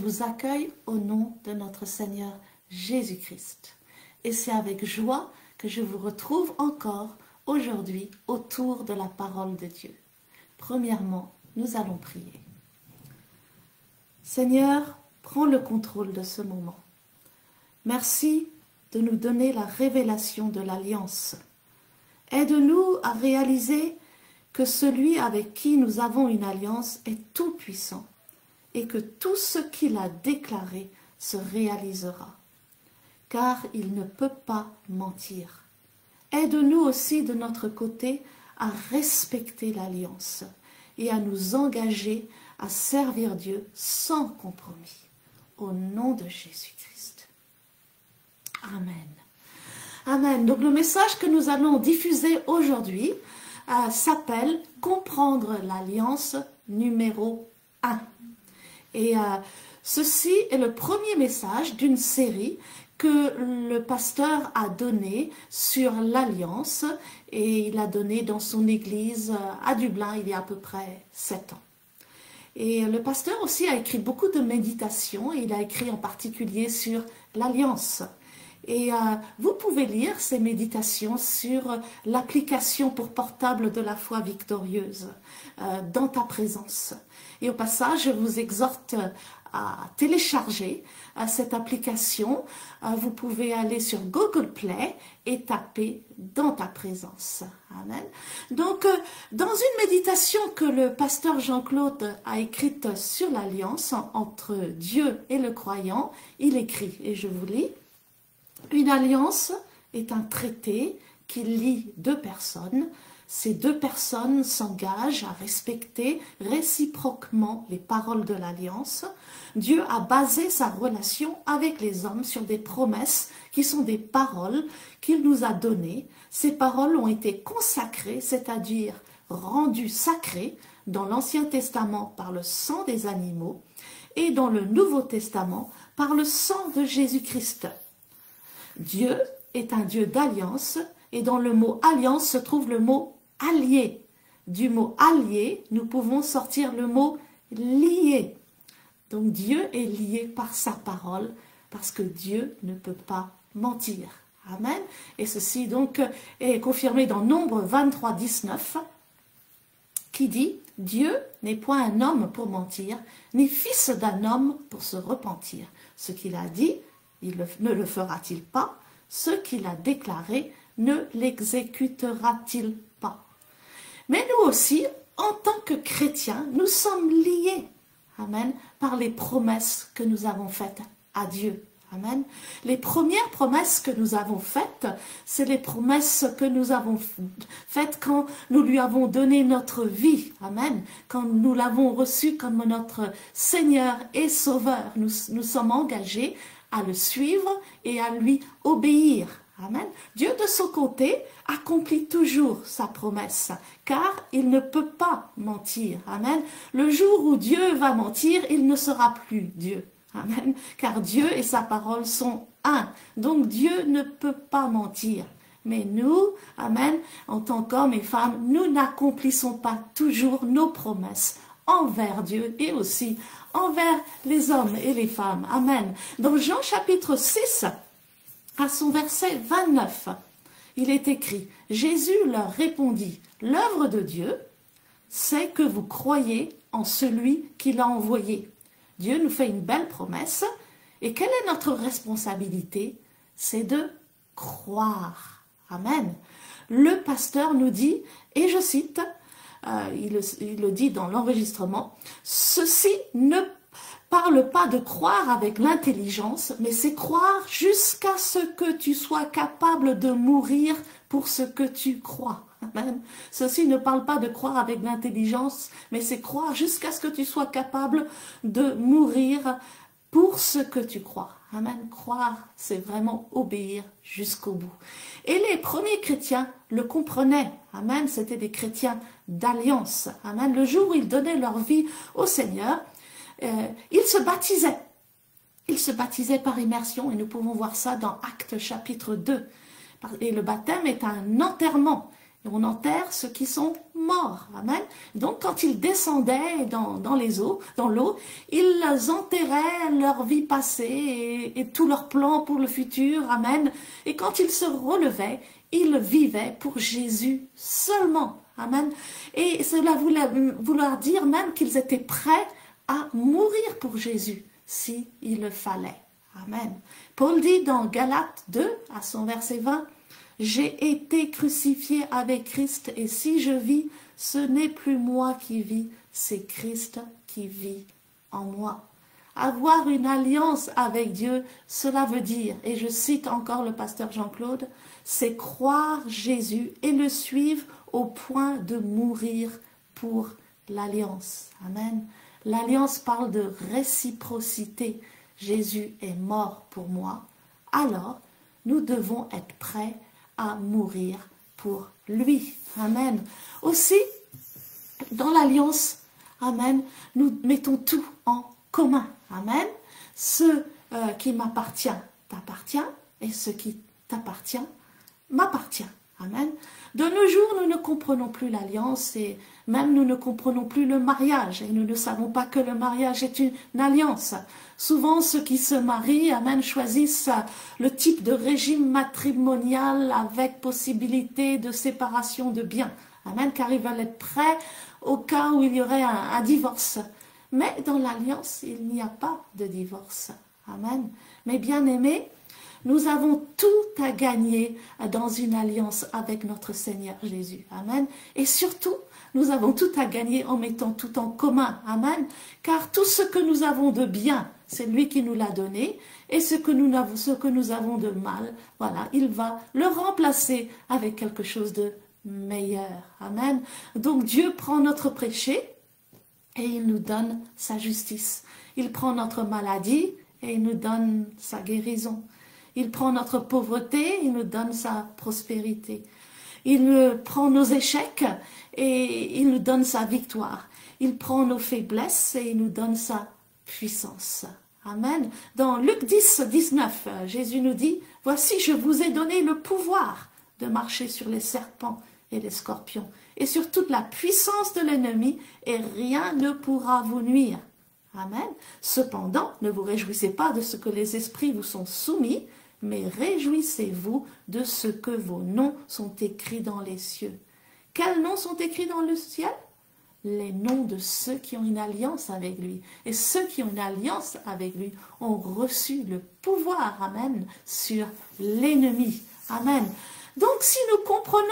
vous accueille au nom de notre Seigneur Jésus-Christ. Et c'est avec joie que je vous retrouve encore aujourd'hui autour de la parole de Dieu. Premièrement, nous allons prier. Seigneur, prends le contrôle de ce moment. Merci de nous donner la révélation de l'alliance. Aide-nous à réaliser que celui avec qui nous avons une alliance est tout puissant et que tout ce qu'il a déclaré se réalisera, car il ne peut pas mentir. Aide-nous aussi de notre côté à respecter l'alliance et à nous engager à servir Dieu sans compromis. Au nom de Jésus-Christ. Amen. Amen. Donc le message que nous allons diffuser aujourd'hui s'appelle « Comprendre l'alliance numéro 1 ». Et ceci est le premier message d'une série que le pasteur a donné sur l'alliance et il a donné dans son église à Dublin il y a à peu près 7 ans. Et le pasteur aussi a écrit beaucoup de méditations et il a écrit en particulier sur l'alliance. Et vous pouvez lire ces méditations sur l'application pour portable de la foi victorieuse dans ta présence. Et au passage, je vous exhorte à télécharger cette application. Vous pouvez aller sur Google Play et taper dans ta présence. Amen. Donc, dans une méditation que le pasteur Jean-Claude a écrite sur l'alliance entre Dieu et le croyant, il écrit, et je vous lis, « Une alliance est un traité qui lie deux personnes. Ces deux personnes s'engagent à respecter réciproquement les paroles de l'alliance. Dieu a basé sa relation avec les hommes sur des promesses qui sont des paroles qu'il nous a données. Ces paroles ont été consacrées, c'est-à-dire rendues sacrées dans l'Ancien Testament par le sang des animaux et dans le Nouveau Testament par le sang de Jésus-Christ. Dieu est un Dieu d'alliance et dans le mot alliance se trouve le mot allié. Du mot allié, nous pouvons sortir le mot lié. Donc Dieu est lié par sa parole parce que Dieu ne peut pas mentir. Amen. Et ceci donc est confirmé dans Nombre 23, 19 qui dit « Dieu n'est point un homme pour mentir, ni fils d'un homme pour se repentir. Ce qu'il a dit, ne le fera-t-il pas? Ce qu'il a déclaré, ne l'exécutera-t-il pas ?» Mais nous aussi, en tant que chrétiens, nous sommes liés, amen, par les promesses que nous avons faites à Dieu. Amen. Les premières promesses que nous avons faites, c'est les promesses que nous avons faites quand nous lui avons donné notre vie. Amen. Quand nous l'avons reçu comme notre Seigneur et Sauveur, nous sommes engagés à le suivre et à lui obéir. Amen. Dieu de son côté accomplit toujours sa promesse, car il ne peut pas mentir. Amen. Le jour où Dieu va mentir, il ne sera plus Dieu. Amen. Car Dieu et sa parole sont un. Donc Dieu ne peut pas mentir. Mais nous, amen, en tant qu'hommes et femmes, nous n'accomplissons pas toujours nos promesses envers Dieu et aussi envers les hommes et les femmes. Amen. Dans Jean chapitre 6, à son verset 29, il est écrit, Jésus leur répondit, l'œuvre de Dieu, c'est que vous croyez en celui qui l'a envoyé. Dieu nous fait une belle promesse. Et quelle est notre responsabilité? C'est de croire. Amen. Le pasteur nous dit, et je cite, il le dit dans l'enregistrement, « Ceci ne parle pas de croire avec l'intelligence, mais c'est croire jusqu'à ce que tu sois capable de mourir pour ce que tu crois. » Amen. Ceci ne parle pas de croire avec l'intelligence, mais c'est croire jusqu'à ce que tu sois capable de mourir pour ce que tu crois. Amen. Croire, c'est vraiment obéir jusqu'au bout. Et les premiers chrétiens le comprenaient. Amen. C'était des chrétiens d'alliance. Amen. Le jour où ils donnaient leur vie au Seigneur, ils se baptisaient. Ils se baptisaient par immersion et nous pouvons voir ça dans Actes chapitre 2. Et le baptême est un enterrement. on enterre ceux qui sont morts. Amen. Donc, quand ils descendaient dans les eaux, dans l'eau, ils enterraient leur vie passée et tous leurs plans pour le futur. Amen. Et quand ils se relevaient, ils vivaient pour Jésus seulement. Amen. Et cela voulait vouloir dire même qu'ils étaient prêts à mourir pour Jésus, si il le fallait. Amen. Paul dit dans Galates 2, à son verset 20, « J'ai été crucifié avec Christ, et si je vis, ce n'est plus moi qui vis, c'est Christ qui vit en moi. » Avoir une alliance avec Dieu, cela veut dire, et je cite encore le pasteur Jean-Claude, c'est croire Jésus et le suivre au point de mourir pour l'alliance. Amen. L'alliance parle de réciprocité. Jésus est mort pour moi. Alors, nous devons être prêts à mourir pour lui. Amen. Aussi, dans l'alliance, amen, nous mettons tout en commun. Amen. Ce qui m'appartient t'appartient et ce qui t'appartient m'appartient. Amen. De nos jours, nous ne comprenons plus l'alliance et même nous ne comprenons plus le mariage. Et nous ne savons pas que le mariage est une alliance. Souvent, ceux qui se marient, amen, choisissent le type de régime matrimonial avec possibilité de séparation de biens. Amen, car ils veulent être prêts au cas où il y aurait un divorce. Mais dans l'alliance, il n'y a pas de divorce. Amen. Mais bien aimés, nous avons tout à gagner dans une alliance avec notre Seigneur Jésus. Amen. Et surtout, nous avons tout à gagner en mettant tout en commun. Amen. Car tout ce que nous avons de bien, c'est lui qui nous l'a donné. Et ce que nous avons de mal, voilà, il va le remplacer avec quelque chose de meilleur. Amen. Donc Dieu prend notre péché et il nous donne sa justice. Il prend notre maladie et il nous donne sa guérison. Il prend notre pauvreté, il nous donne sa prospérité. Il prend nos échecs et il nous donne sa victoire. Il prend nos faiblesses et il nous donne sa puissance. Amen. Dans Luc 10, 19, Jésus nous dit, « Voici, je vous ai donné le pouvoir de marcher sur les serpents et les scorpions et sur toute la puissance de l'ennemi et rien ne pourra vous nuire. » Amen. Cependant, ne vous réjouissez pas de ce que les esprits vous sont soumis, mais réjouissez-vous de ce que vos noms sont écrits dans les cieux. Quels noms sont écrits dans le ciel? Les noms de ceux qui ont une alliance avec lui. Et ceux qui ont une alliance avec lui ont reçu le pouvoir, amen, sur l'ennemi. Amen. Donc, si nous comprenons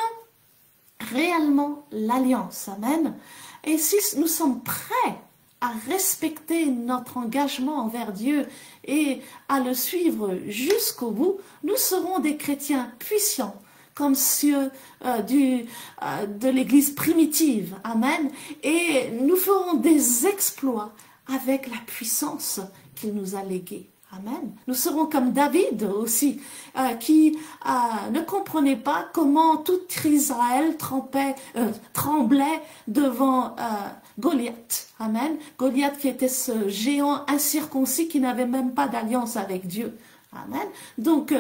réellement l'alliance, amen, et si nous sommes prêts à respecter notre engagement envers Dieu et à le suivre jusqu'au bout, nous serons des chrétiens puissants, comme ceux de l'Église primitive. Amen. Et nous ferons des exploits avec la puissance qu'il nous a léguée. Amen. Nous serons comme David aussi, qui ne comprenait pas comment tout Israël tremblait devant Goliath. Amen. Goliath qui était ce géant incirconcis qui n'avait même pas d'alliance avec Dieu. Amen. Donc,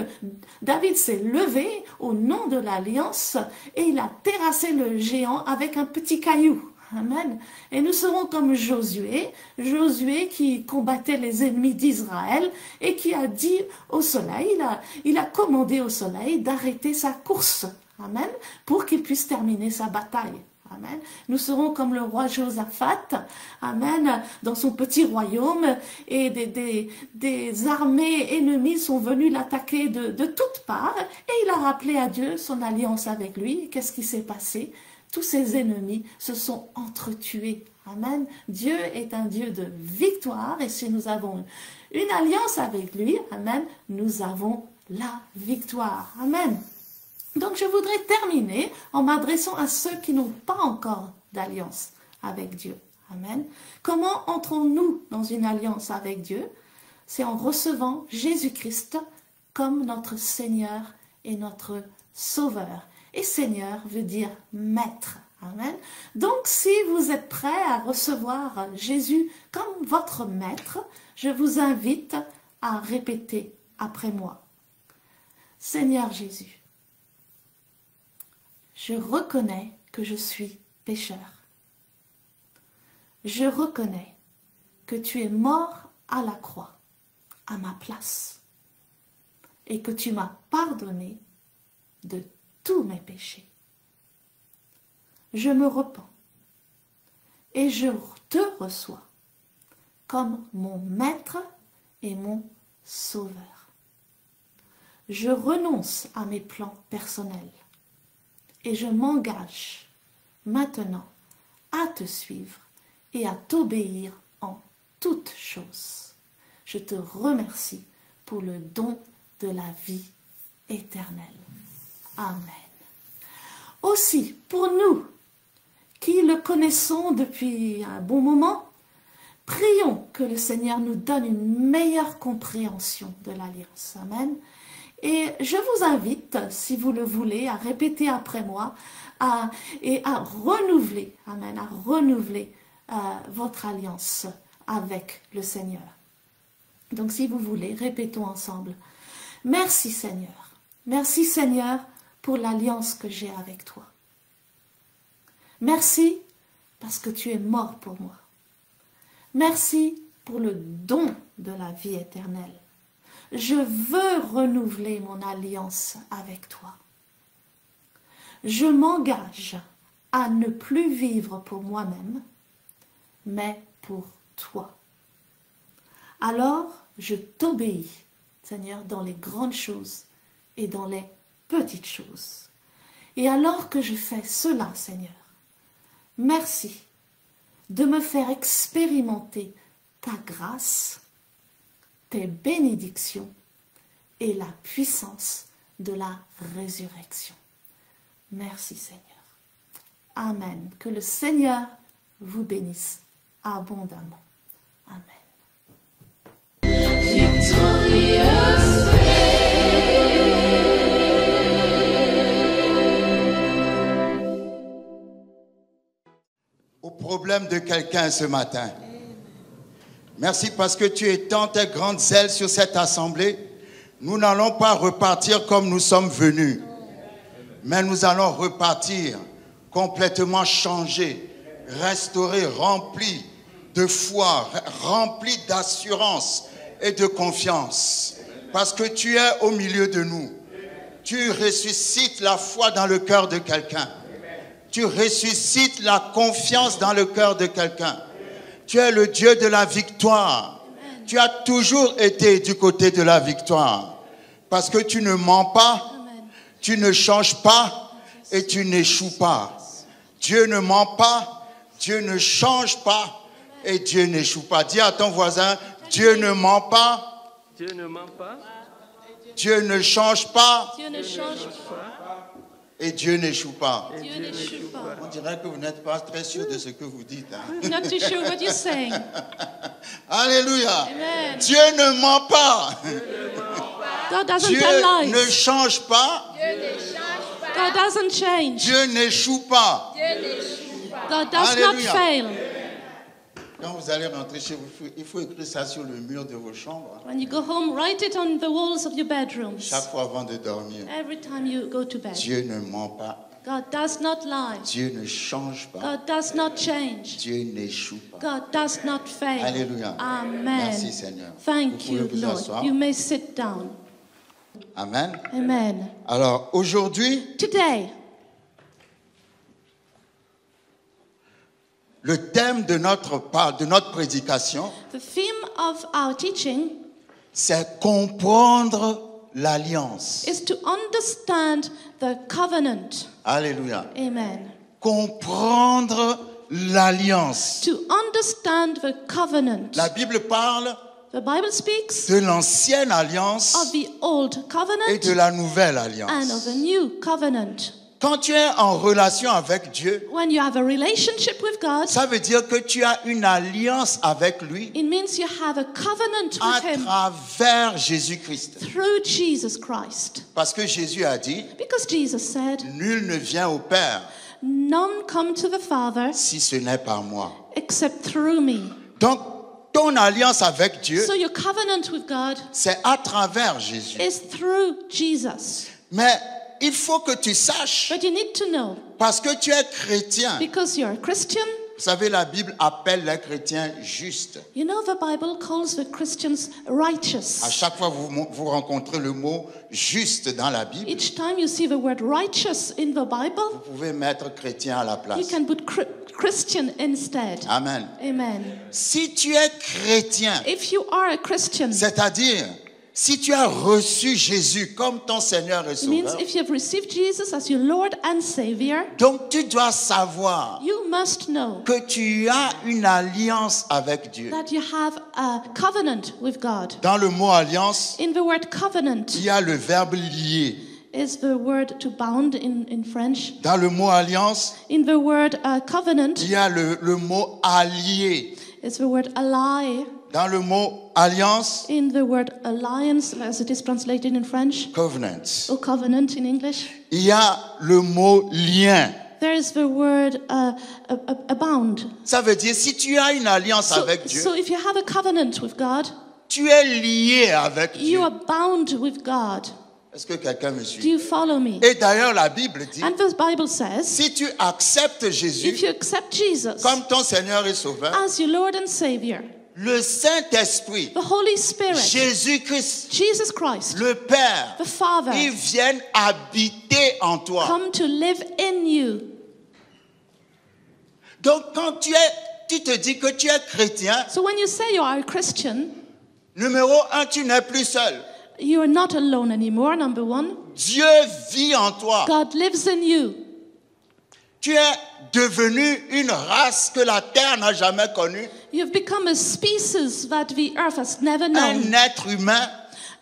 David s'est levé au nom de l'alliance et il a terrassé le géant avec un petit caillou. Amen. Et nous serons comme Josué, Josué qui combattait les ennemis d'Israël et qui a dit au soleil, il a commandé au soleil d'arrêter sa course. Amen. Pour qu'il puisse terminer sa bataille. Amen. Nous serons comme le roi Josaphat, amen, dans son petit royaume et des armées ennemies sont venues l'attaquer de toutes parts et il a rappelé à Dieu son alliance avec lui. Qu'est-ce qui s'est passé? Tous ses ennemis se sont entretués. Amen. Dieu est un Dieu de victoire et si nous avons une alliance avec lui, amen, nous avons la victoire. Amen. Donc, je voudrais terminer en m'adressant à ceux qui n'ont pas encore d'alliance avec Dieu. Amen. Comment entrons-nous dans une alliance avec Dieu? C'est en recevant Jésus-Christ comme notre Seigneur et notre Sauveur. Et Seigneur veut dire Maître. Amen. Donc, si vous êtes prêts à recevoir Jésus comme votre Maître, je vous invite à répéter après moi. Seigneur Jésus, je reconnais que je suis pécheur. Je reconnais que tu es mort à la croix, à ma place, et que tu m'as pardonné de tous mes péchés. Je me repens et je te reçois comme mon maître et mon sauveur. Je renonce à mes plans personnels et je m'engage maintenant à te suivre et à t'obéir en toutes choses. Je te remercie pour le don de la vie éternelle. Amen. Aussi, pour nous qui le connaissons depuis un bon moment, prions que le Seigneur nous donne une meilleure compréhension de l'Alliance. Amen. Et je vous invite, si vous le voulez, à répéter après moi et à renouveler, amen, à renouveler votre alliance avec le Seigneur. Donc si vous voulez, répétons ensemble. Merci Seigneur. Merci Seigneur pour l'alliance que j'ai avec toi. Merci parce que tu es mort pour moi. Merci pour le don de la vie éternelle. Je veux renouveler mon alliance avec toi. Je m'engage à ne plus vivre pour moi-même, mais pour toi. Alors, je t'obéis, Seigneur, dans les grandes choses et dans les petites choses. Et alors que je fais cela, Seigneur, merci de me faire expérimenter ta grâce, tes bénédictions et la puissance de la résurrection. Merci Seigneur. Amen. Que le Seigneur vous bénisse abondamment. Amen. Au problème de quelqu'un ce matin. Merci parce que tu étends tes grandes ailes sur cette assemblée. Nous n'allons pas repartir comme nous sommes venus, mais nous allons repartir complètement changés, restaurés, remplis de foi, remplis d'assurance et de confiance. Parce que tu es au milieu de nous. Tu ressuscites la foi dans le cœur de quelqu'un. Tu ressuscites la confiance dans le cœur de quelqu'un. Tu es le Dieu de la victoire. Amen. Tu as toujours été du côté de la victoire. Parce que tu ne mens pas, amen, tu ne changes pas et tu n'échoues pas. Dieu ne ment pas, Dieu ne change pas et Dieu n'échoue pas. Dis à ton voisin, Dieu ne ment pas, Dieu ne ment pas, Dieu ne change pas, Dieu ne change pas. Et Dieu n'échoue pas. Dieu n'échoue pas. On dirait que vous n'êtes pas très sûr de ce que vous dites. Hein? I'm not too sure what you're saying. Alléluia. Amen. Dieu ne ment pas. God doesn't Dieu tell lies. ne change pas. God doesn't change. Dieu n'échoue pas. God does Alléluia. not fail. Quand vous allez rentrer chez vous, il faut écrire ça sur le mur de vos chambres. When you go home, write it on the walls of your bedrooms. Chaque fois avant de dormir. Every time you go to bed. Dieu ne ment pas. God does not lie. Dieu ne change pas. God does not change. Dieu n'échoue pas. God does not fail. Alléluia. Amen. Merci Seigneur. Thank Vous pouvez you, vous Lord. asseoir. You may sit down. Amen. Amen. Alors aujourd'hui, Today, le thème de notre prédication, the theme of our teaching c'est comprendre l'alliance. is to understand the covenant. Alléluia. Amen. Comprendre l'alliance. To understand the covenant. La Bible parle The Bible speaks de l'ancienne alliance of the old et covenant de la nouvelle and of alliance. the new covenant. Quand tu es en relation avec Dieu, When you have a relationship with God, ça veut dire que tu as une alliance avec lui it means you have a covenant à with Him travers Jésus-Christ. through Jesus Christ. Parce que Jésus a dit, Because Jesus said, nul ne vient au Père none come to the Father si ce n'est par moi. except through me. Donc, ton alliance avec Dieu, So your covenant with God c'est à travers Jésus. is through Jesus. Mais il faut que tu saches, But you need to know, parce que tu es chrétien. because you're a Christian, Vous savez, la Bible appelle les chrétiens justes. you know the Bible calls the Christians À righteous. chaque fois que vous rencontrez le mot juste dans la Bible, Each time you see the word righteous in the vous Bible, pouvez mettre chrétien à la you place. can put Christian instead. Amen. Amen. Si tu es chrétien, If you are a Christian, c'est-à-dire si tu as reçu Jésus comme ton Seigneur et it means Sauveur, if you have received Jesus as your Lord and Savior, donc tu dois savoir you must know que tu as une alliance avec Dieu. that you have a covenant with God. Dans le mot alliance, In the word covenant il y a le verbe lier. is the word to bound in French. Dans le mot alliance, In the word covenant il y a le mot allié. is the word ally. Dans le mot alliance, In the word alliance, as it is translated in French, covenant. or covenant in English, Il y a le mot lien. there is the word a bound. Ça veut dire si tu as une alliance avec Dieu, So if you have a covenant with God, tu es lié avec you Dieu. are bound with God. Est-ce que quelqu'un me Do suit? you follow me? Et d'ailleurs, la Bible dit, And the Bible says, si tu acceptes if Jésus you accept Jesus comme ton Seigneur et Sauveur, as your Lord and Savior, le Saint-Esprit, the Holy Spirit, Jésus-Christ, Jesus Christ, le Père, the Father, ils viennent habiter en toi. come to live in you. Donc quand tu te dis que tu es chrétien, So when you say you are a Christian, numéro un, tu n'es plus seul. you are not alone anymore, number one. Dieu vit en toi. God lives in you. Tu es devenu une race que la terre n'a jamais connue, You have become a species that the earth has never known. un être humain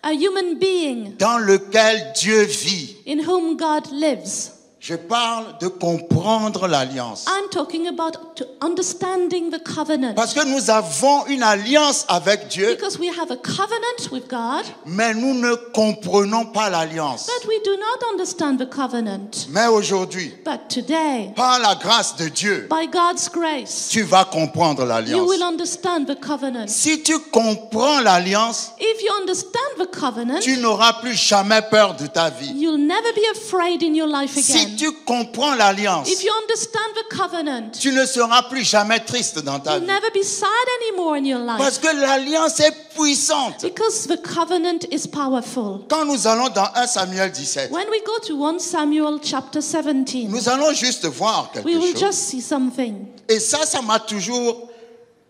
A human being dans lequel Dieu vit. in whom God lives. Je parle de comprendre l'alliance. I'm talking about understanding the covenant. Parce que nous avons une alliance avec Dieu, Because we have a covenant with God, mais nous ne comprenons pas l'alliance. but we do not understand the covenant. Mais aujourd'hui, But today, par la grâce de Dieu, by God's grace, tu vas comprendre you l'alliance. will understand the covenant. Si tu comprends l'alliance, If you understand the covenant, tu n'auras plus jamais peur de ta vie. you'll never be afraid in your life Si again. tu comprends l'alliance, If you understand the covenant, tu ne seras plus jamais triste dans ta you'll vie. never be sad anymore in your Parce life. que l'alliance est puissante. Because the covenant is powerful. Quand nous allons dans 1 Samuel 17, When we go to 1 Samuel chapter 17, nous allons juste voir quelque we will chose. just see something. Et ça m'a toujours...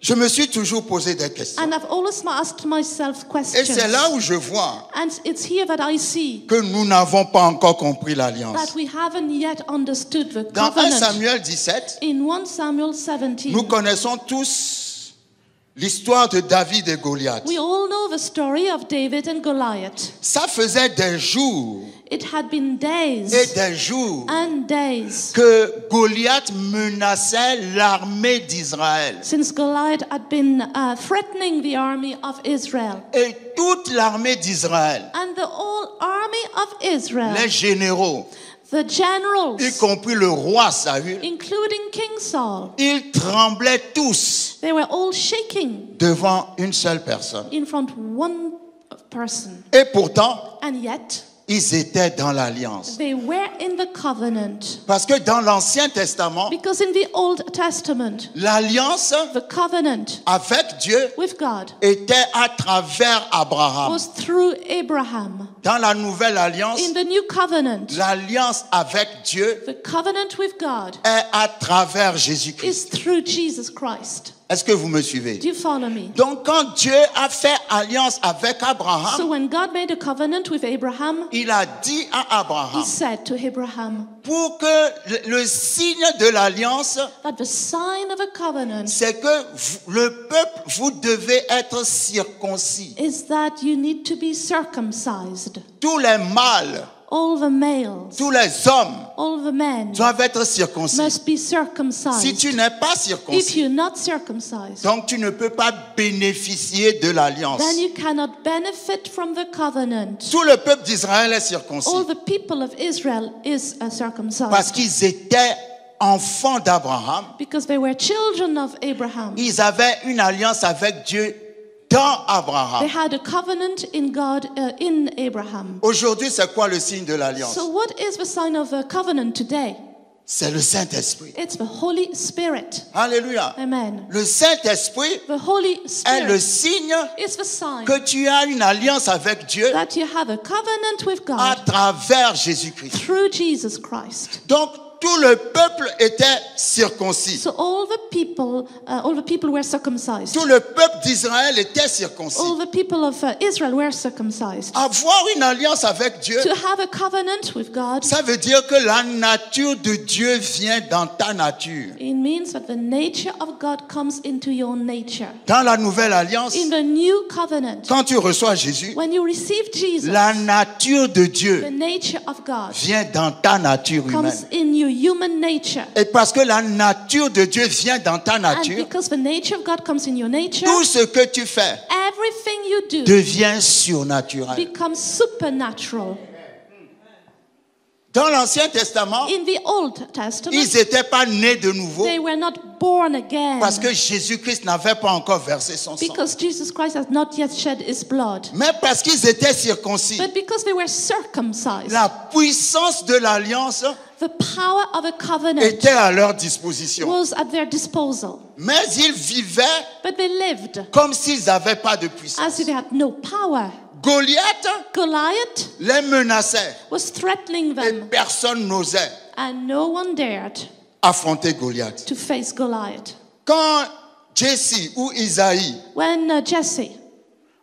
Je me suis toujours posé des questions. And I've always asked myself Et questions. c'est là où je vois And it's here that I see que nous n'avons pas encore compris l'alliance. that we haven't yet understood the Dans 1 covenant. Samuel 17, In 1 Samuel 17, nous connaissons tous l'histoire de David et Goliath. we all know the story of David and Goliath. Ça faisait des jours It had been days et des jours and days que Goliath menaçait l'armée d'Israël. since Goliath had been threatening the army of Israel. Et toute l'armée d'Israël, And the whole army of Israel, les généraux, the y generals, compris le roi Saül, including King Saul, ils tremblaient tous they were all shaking devant une seule personne. in front of one person. Et pourtant, And yet, ils étaient dans l'alliance. they were in the covenant. Parce que dans l'Ancien Testament, Because in the Old Testament, l'alliance the covenant avec Dieu with God était à travers Abraham. was through Abraham. Dans la nouvelle alliance, In the new covenant, l'alliance avec Dieu the covenant with God est à travers Jésus-Christ. is through Jesus Christ. Est-ce que vous me suivez? Do you follow me? Donc quand Dieu a fait alliance avec So Abraham, when God made a covenant with Abraham, il a dit à he Abraham, said to Abraham pour que le signe de l'alliance, that the sign of a covenant c'est que le peuple, vous devez être circoncis. is that you need to be circumcised. Tous les mâles, All the males, tous les hommes all the men doivent être circoncis. must be Si circumcised. tu n'es pas If circoncis, you're not circumcised, donc tu ne peux pas bénéficier de l'alliance. then you cannot benefit from the covenant. Tout le peuple d'Israël est circoncis All the people of Israel is circumcised parce qu'ils étaient enfants d'Abraham. because they were children of Abraham. Ils avaient une alliance avec Dieu dans They Abraham. had a covenant in God, in Abraham. Aujourd'hui, c'est quoi le signe de l'alliance? So what is the sign of a covenant today? C'est le Saint-Esprit. It's the Holy Spirit. Alléluia. Amen. Le Saint-Esprit The Holy est le Spirit signe is the sign que tu as une alliance avec Dieu that you have a covenant with à God travers Jésus-Christ. through Jesus Christ. Donc, tout le peuple était circoncis. So all the people were circumcised. Tout le peuple d'Israël était circoncis. All the people of Israel were circumcised. Avoir une alliance avec Dieu, To have a covenant with God, ça veut dire que la nature de Dieu vient dans ta nature. it means that the nature of God comes into your nature. Dans la nouvelle alliance, In the new covenant, quand tu reçois Jésus, when you receive Jesus, la nature de the Dieu nature of God vient dans ta nature humaine. comes in your human nature. Et parce que la nature de Dieu vient dans ta And nature, because the nature of God comes in your nature, tout ce que tu fais everything you do devient surnaturel. becomes supernatural. Dans l'Ancien Testament, In the Old Testament, ils n'étaient pas nés de nouveau they were not born again parce que Jésus-Christ n'avait pas encore versé son sang. because Jesus Christ has not yet shed his blood, Mais parce qu'ils étaient circoncis, but because they were circumcised. la puissance de l'alliance The power of a covenant était à leur disposition. was at their disposal, Mais ils vivaient but they lived comme s'ils n'avaient pas de as puissance. if they had no power. Goliath Goliath les menaçait was threatening et them, personne n'osait and no one dared affronter Goliath. to face Goliath. Quand Jesse ou Isaïe When Jesse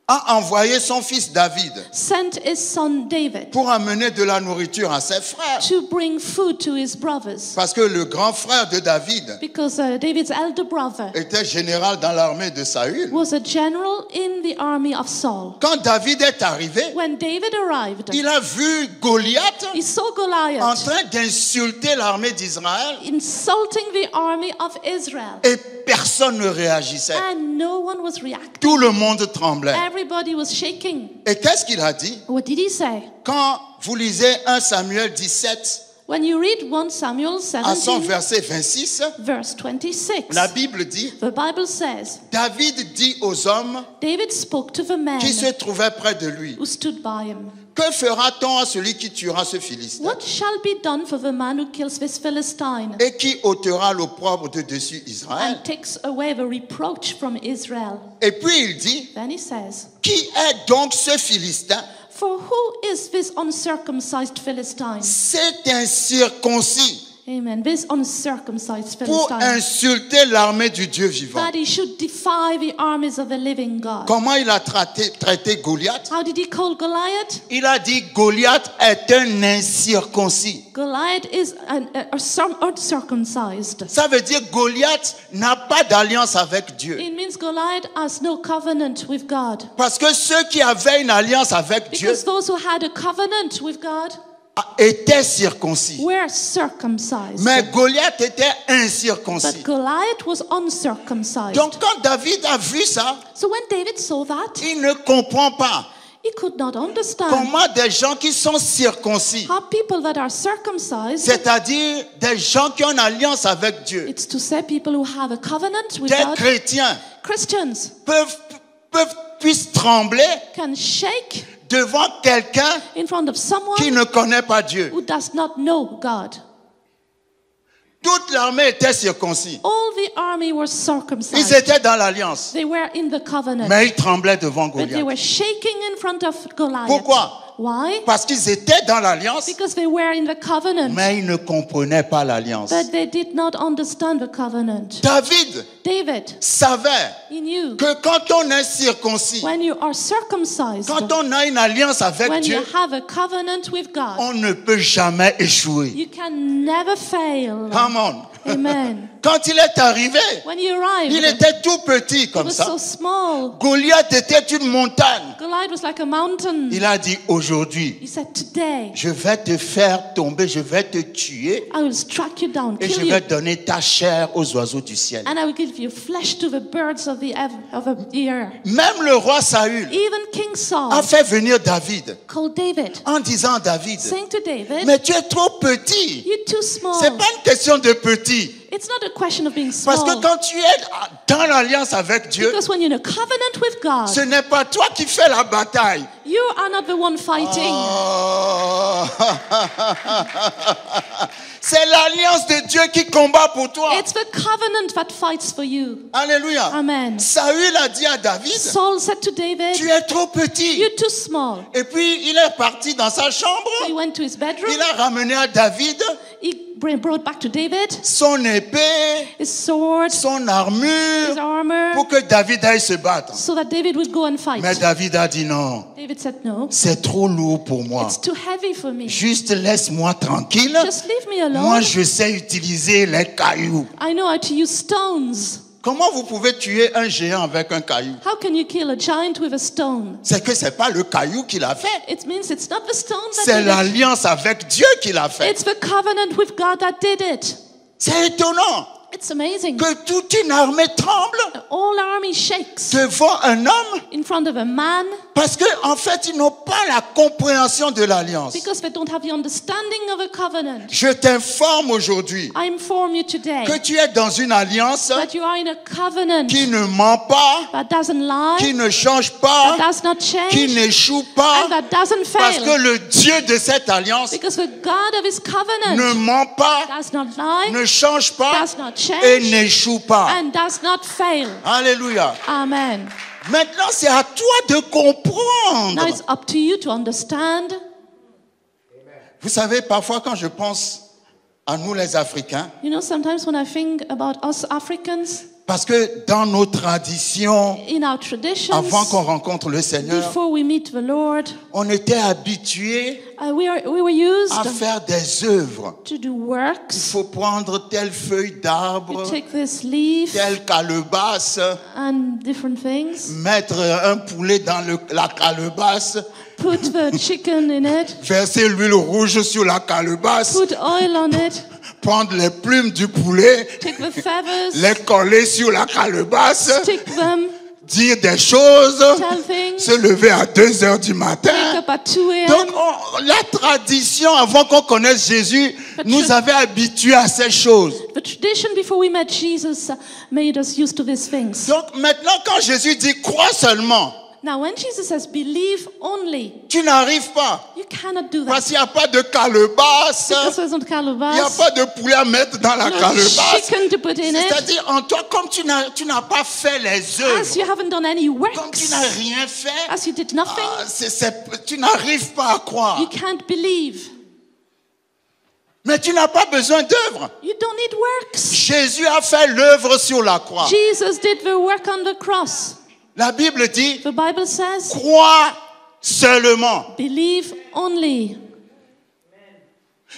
a envoyé son fils David sent his son David pour amener de la nourriture à ses frères, to bring food to his brothers, parce que le grand frère de David because David's elder brother était général dans l'armée de Saül. was a general in the army of Saul. Quand David est arrivé, When David arrived, il a vu Goliath he saw en Goliath train d'insulter l'armée d'Israël insulting the army of Israel, et personne ne réagissait. and no one was reacting. Tout le monde tremblait. Everybody was shaking. Et qu'est-ce qu'il a dit? What did he say? Quand vous lisez 1 Samuel 17 When you read 1 Samuel à son 17, verset 26, verse 26, la Bible dit, the Bible says, David dit aux hommes David spoke to the men qui se trouvaient près de lui, who stood by him. que fera-t-on à celui qui tuera ce Philistin What shall be done for the man who kills this Philistine et qui ôtera l'opprobre de dessus Israël? and takes away the reproach from Israel? Et puis il dit, Then he says, qui est donc ce Philistin? for who is this uncircumcised Philistine? C'est un circoncis Amen. This uncircumcised pour Philistine, insulter l'armée du Dieu vivant. that he should defy the armies of the living God. Comment il a traité Goliath? How did he call Goliath? Il a dit Goliath est un incirconcis. Goliath is uncircumcised. Ça veut dire Goliath n'a pas d'alliance avec Dieu. It means Goliath has no covenant with God. Parce que ceux qui avaient une alliance avec Dieu Because those who had a covenant with God étaient circoncis. were circumcised. Mais Goliath était incirconcis. But Goliath was uncircumcised. Donc quand David a vu ça, So when David saw that, il ne comprend pas he could not understand comment des gens qui sont circoncis, how people that are circumcised, c'est-à-dire des gens qui ont une alliance avec Dieu, it's to say people who have a covenant with des God, chrétiens, Christians, puissent trembler can shake devant quelqu'un in front of someone qui ne connaît pas Dieu. who does not know God. Toute l'armée était circoncis. All the army were Ils circumcised. étaient dans l'alliance, They were in the covenant. mais ils tremblaient devant But they Goliath. were shaking in front of Goliath. Pourquoi? Why? Parce qu'ils étaient dans l'alliance, Because they were in the covenant. mais ils ne comprenaient pas l'alliance. But they did not understand the covenant. David David, savait he knew que quand on est circoncis, when you are circumcised, quand on a une alliance avec when you Dieu, have a covenant with God, on ne peut jamais échouer. you can never fail. Amen. Amen. Quand il est arrivé, When you arrived, il était tout petit it comme was ça. so small. Goliath était une montagne. Goliath was like a mountain. Il a dit aujourd'hui, He said, today, je vais te faire tomber, je vais te tuer I will strike you down, et je kill you, vais donner ta chair aux oiseaux du ciel. and I will give you flesh to the birds of the air. Même le roi Saül Even King a Saul fait venir David called David, en disant à David, saying to David, mais tu es trop petit. you're too small. C'est pas une question de petit. It's not a question of being Parce que small. quand tu es dans l'alliance avec Dieu, Because when you're in a covenant with God, ce n'est pas toi qui fais la bataille. you are not the one fighting. Oh. C'est l'alliance de Dieu qui combat pour toi. It's the covenant that fights for you. Alléluia. Amen. Saül a dit à David, Saul said to David, tu es trop petit. you're too small. Et puis il est parti dans sa chambre. So he went to his bedroom. Il a ramené à David He brought back to David son épée, his sword, son his armure, armor, pour que David aille se battre. so that David would go and fight. Mais David a dit non, David said, no, c'est trop lourd pour moi. it's too heavy for me. Juste laisse-moi tranquille. Just leave me alone. Moi, je sais utiliser les cailloux. I know how to use stones. Comment vous pouvez tuer un géant avec un caillou? How can you kill a giant with a stone? C'est que c'est pas le caillou qui l'a fait. It means it's not the stone that C'est did it. l'alliance avec Dieu qui l'a fait. It's the covenant with God that did it. C'est étonnant It's amazing. que toute une armée tremble All army shakes devant un homme in front of a man parce que en fait, ils n'ont pas la compréhension de l'alliance. because they don't have the understanding of a covenant. Je t'informe aujourd'hui I inform you today que tu es dans une alliance that you are in a covenant qui ne ment pas, that doesn't lie, qui ne change that pas, does not qui change, n'échoue pas, and that doesn't parce que fail. le Dieu de cette alliance Because the God of his ne covenant ment pas, does not lie, ne change pas does not et change, n'échoue pas. and does not fail. Alléluia. Amen. Maintenant, c'est à toi de Now comprendre. it's up to you to understand. Vous savez, parfois quand je pense à nous les Africains, You know, sometimes when I think about us Africans, parce que dans nos traditions, in our traditions, avant qu'on rencontre le Seigneur, before we meet the Lord, on était habitués we were used à faire des œuvres. to do Il works. faut prendre telle feuille d'arbre, You take this leaf telle calebasse, and different things, mettre un poulet dans la calebasse, put the chicken in it, verser l'huile rouge sur la calebasse, put oil on it, prendre les plumes du poulet, take the feathers, les coller sur la calebasse, stick them, dire des choses, tell things, se lever à 2 heures du matin. wake up at 2 a.m. Donc, la tradition, avant qu'on connaisse Jésus, nous avait habitués à ces choses. The tradition before we met Jesus made us used to these things. Donc, maintenant, quand Jésus dit « crois seulement », Now, when Jesus says, believe only, tu n'arrives pas. you cannot do Parce that. qu'il n'y a pas de calebasse, Because there's not il n'y a calabash, pas de poulet à mettre dans la no calebasse. chicken to put in it. C'est-à-dire, en toi, comme tu n'as pas fait les As œuvres, you haven't done any comme tu works, n'as rien fait, as you did nothing, tu n'arrives pas à croire. you can't believe. Mais tu n'as pas besoin d'œuvre. You don't need works. Jésus a fait l'œuvre sur la croix. Jesus did the work on the cross. La Bible dit, The Bible says, crois seulement. believe only.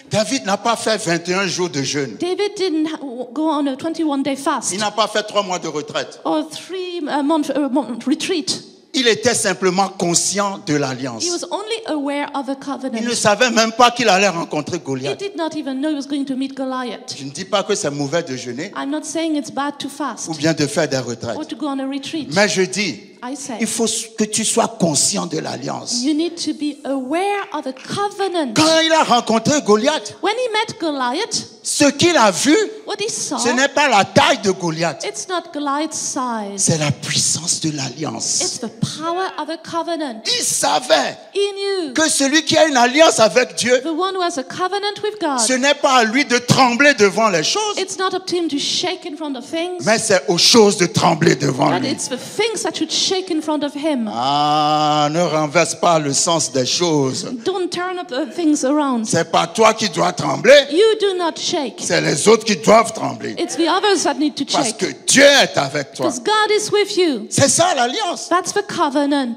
David n'a pas fait 21 jours de jeûne. David didn't go on a 21-day fast Il n'a pas fait 3 mois de retraite. or 3-month retreat. Il était simplement conscient de l'alliance. He was only aware of a Il ne covenant. savait même pas qu'il allait rencontrer He Goliath. did not even know he was going to meet Goliath. Je ne dis pas que c'est mauvais de jeûner I'm not saying it's bad to fast ou bien de faire des or retraites. to go on a retreat. Mais je dis, I say, il faut que tu sois conscient de l'alliance. you need to be aware of the covenant. Quand il a rencontré Goliath, When he met Goliath, ce qu'il a vu, what he saw, ce n'est pas la taille de Goliath, it's not Goliath's size. c'est la puissance de l'alliance. It's the power of a covenant. Il savait He knew que celui qui a une alliance avec Dieu, the one who has a covenant with God. ce n'est pas à lui de trembler devant les choses, It's not up to him to shake in front of things, mais c'est aux choses de trembler devant but lui. it's the things that should shake in front of him. Ah, ne renverse pas le sens des choses. Don't turn up the things around. C'est pas toi qui dois trembler, You do not shake. c'est les autres qui doivent trembler. It's the others that need to Parce shake. que Dieu est avec toi. Because God is with you. C'est ça l'alliance. That's the covenant.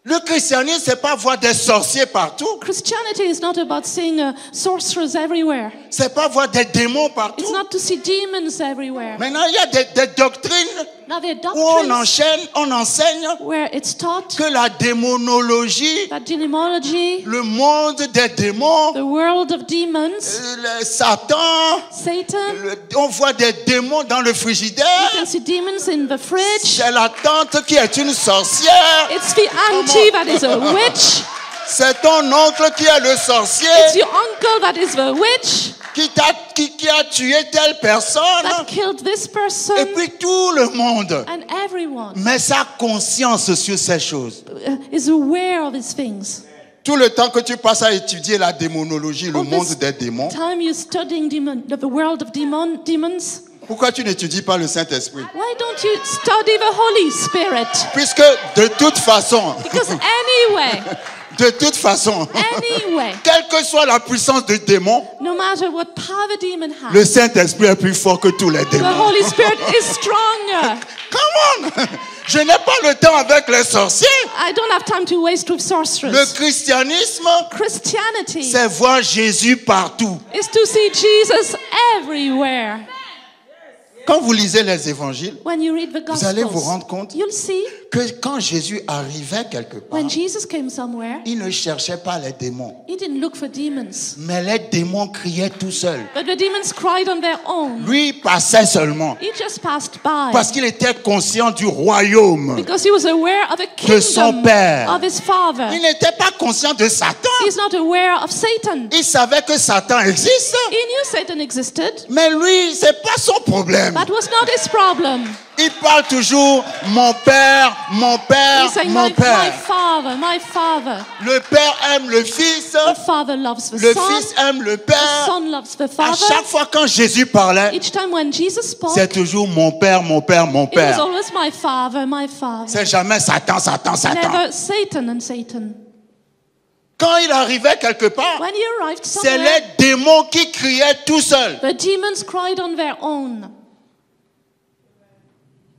Le christianisme, c'est pas voir des sorciers partout. Christianity is not about seeing sorcerers everywhere. C'est pas voir des démons partout. It's not to see demons everywhere. Maintenant, il y a des doctrines Now there are où doctrines on enseigne where it's taught que la démonologie, that demonology, le monde des démons, the world of demons, le Satan, Satan, on voit des démons dans le you frigidaire. can see demons in the fridge. C'est la tante qui est une sorcière. It's the auntie that is a witch. C'est ton oncle qui est le sorcier. It's your uncle that is the witch. qui a tué telle personne. that killed this Et person, puis tout le monde and everyone met sa conscience sur ces choses. is aware of these things. Tout le temps que tu passes à étudier la démonologie, le All monde this des démons, time you're studying the world of demons. pourquoi tu n'étudies pas le Saint-Esprit? Why don't you study the Holy Spirit? Puisque de toute façon, Because anyway, anyway, quelle que soit la puissance du démon, no matter what power the demon has, le Saint-Esprit est plus fort que tous les the démons. Holy Spirit is stronger. Come on! Je n'ai pas le temps avec les sorciers. I don't have time to waste with Le sorcerers. christianisme, Christianity c'est voir Jésus partout. is to see Jesus everywhere. Quand vous lisez les évangiles, When you read the vous allez vous Gospels, rendre compte you'll see que quand Jésus arrivait quelque part, when Jesus came somewhere, il ne cherchait pas les démons. he didn't look for demons. Mais les démons criaient tout seuls. But the demons cried on their own. Lui il passait seulement. He just passed by Parce qu'il était conscient du royaume. because he was aware of the De son kingdom père. of his father. Il n'était pas conscient de Satan. He's not aware of Satan. Il savait que Satan existe. He knew Satan existed. Mais lui, c'est pas son problème. That was not his problem. Il parle toujours mon père, mon père, He's saying, mon my père. father, my father. Le père aime le fils. The father loves the Le son. fils aime le The père. son loves the À father. chaque fois quand Jésus parlait, Each time when Jesus spoke, c'est toujours mon père, mon père, mon it was père. always my father, my father. C'est jamais Satan, Satan, Satan. Never Satan and Satan. Quand il arrivait quelque part, When he arrived c'est somewhere, les démons qui criaient tout seuls. the demons cried on their own.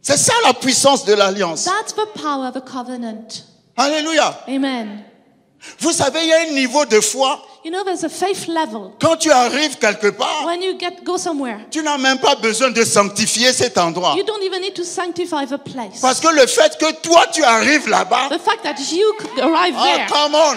C'est ça la puissance de l'alliance. That's the power of the covenant. Alléluia. Amen. Vous savez, il y a un niveau de foi. You know, there's a faith level. Quand tu arrives quelque part, When you go somewhere, tu n'as même pas besoin de sanctifier cet endroit. you don't even need to sanctify the place. Parce que le fait que toi, tu arrives là-bas, The fact that you arrive oh, there, come on,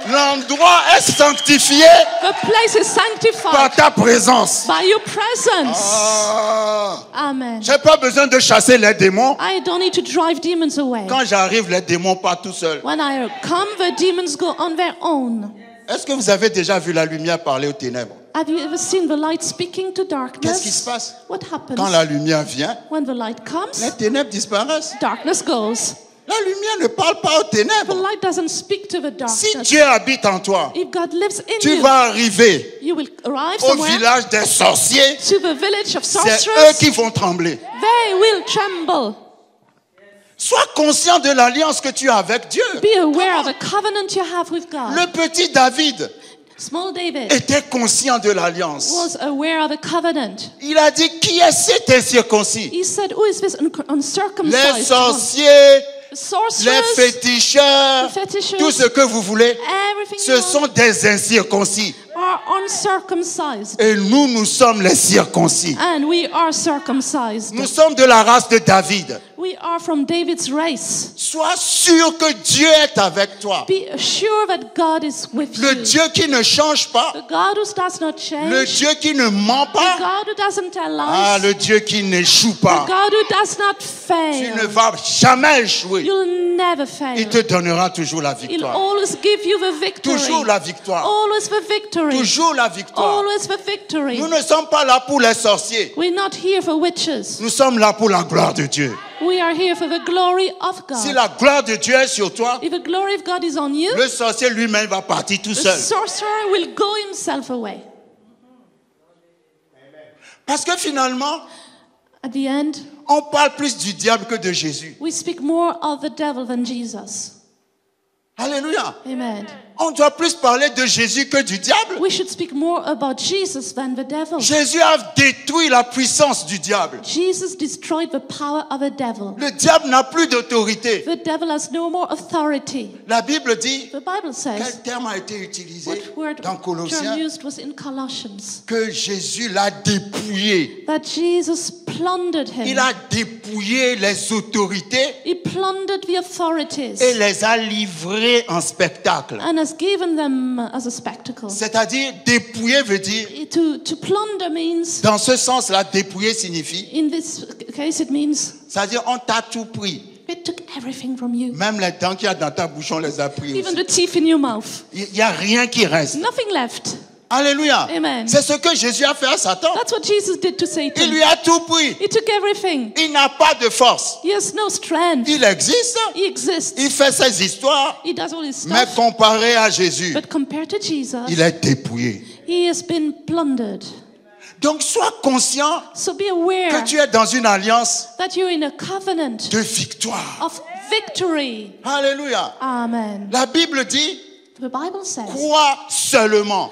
l'endroit est sanctifié the place is par sanctified ta présence. by your presence. Ah, Amen. j'ai pas besoin de chasser les démons. I don't need to drive demons away. Quand j'arrive, les démons partent tout seuls. When I come, the demons go on their own. Est-ce que vous avez déjà vu la lumière parler aux ténèbres? Have you ever seen the light speaking to darkness? Qu'est-ce qui se passe? What happens Quand la lumière vient, when the light comes? les ténèbres disparaissent. Darkness goes. La lumière ne parle pas aux The ténèbres. light doesn't speak to the Si darkness. Dieu habite en toi, If God lives in tu you, vas arriver you will arrive au somewhere village des sorciers. to the village of C'est eux sorcerers. qui vont trembler. They will tremble. Sois conscient de l'alliance que tu as avec Dieu. Be aware of the covenant you have with God. Le petit David Small David était conscient de l'alliance. was aware of the covenant. Il a dit, qui est cet incirconcis? He said, who is this Les uncircumcised one? sorciers, The les sorcerers, féticheurs, the fetishes, tout ce que vous voulez, everything ce you sont des incirconcis. are uncircumcised. Et nous sommes les circoncis. And we are circumcised. Nous sommes de la race de David. We are from David's race. Sois sûr que Dieu est avec toi. Be sure that God is with Le you. Dieu qui ne change pas. The God who does not change. Le Dieu qui ne ment The pas. God who doesn't tell Ah, lies. le Dieu qui n'échoue The pas. God who does not Tu fail. ne vas jamais échouer. You'll never Il fail. te donnera toujours la He'll victoire. always give you the victory. Toujours la victoire. Always the victory. Toujours la victoire. Always the victory. Nous ne sommes pas là pour les sorciers. We're not here for witches. Nous sommes là pour la gloire de Dieu. We are here for the glory of Si God. la gloire de Dieu est sur toi, If the glory of God is on you, le sorcier lui-même va partir tout the seul. sorcerer will go himself away. Parce que finalement, At the end, on parle plus du diable que de Jésus. we speak more of the devil than Jesus. Alléluia. Amen. On doit plus parler de Jésus que du diable. We should speak more about Jesus than the devil. Jésus a détruit la puissance du diable. Jesus destroyed the power of the devil. Le diable n'a plus d'autorité. The devil has no more authority. La Bible dit, The Bible says, quel terme a été utilisé what word dans term Colossiens? used was in Colossians, Que Jésus l'a dépouillé. that Jesus plundered Il him. a dépouillé les autorités He plundered the authorities et les a livrés en spectacle. and has given them as a spectacle. C'est-à-dire, dépouiller veut dire, To plunder means, dans ce sens-là, dépouiller signifie, in this case, it means c'est-à-dire, on t'a tout pris. it took everything from you. Même les dents qu'il y a dans ta bouche, on les a pris Even aussi. the teeth in your mouth. Il n'y a rien qui reste. Nothing left. Alléluia. Amen. C'est ce que Jésus a fait à Satan. That's what Jesus did to Il Satan. lui a tout pris. He took everything. Il n'a pas de force. He has no strength. Il existe. He exists. Il fait ses histoires. He does all his Mais stuff. comparé à Jésus, But compared to Jesus, il est dépouillé. he has been plundered. Donc sois conscient So be aware que tu es dans une alliance that you're in a covenant de victoire. of victory. Alléluia. Amen. La Bible dit, The Bible says, crois seulement.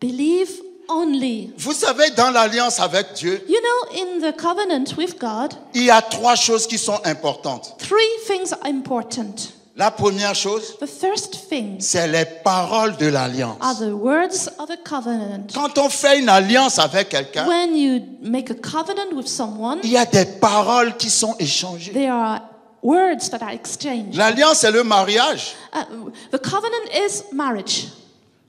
believe only. Vous savez, dans l'alliance avec Dieu, You know, in the covenant with God, il y a 3 choses qui sont importantes. 3 things are important. La première chose, The first thing c'est les paroles de l'alliance. are the words of the covenant. Quand on fait une alliance avec quelqu'un, When you make a covenant with someone, il y a des paroles qui sont échangées. there are words that are exchanged. L'alliance, c'est le mariage. The covenant is marriage.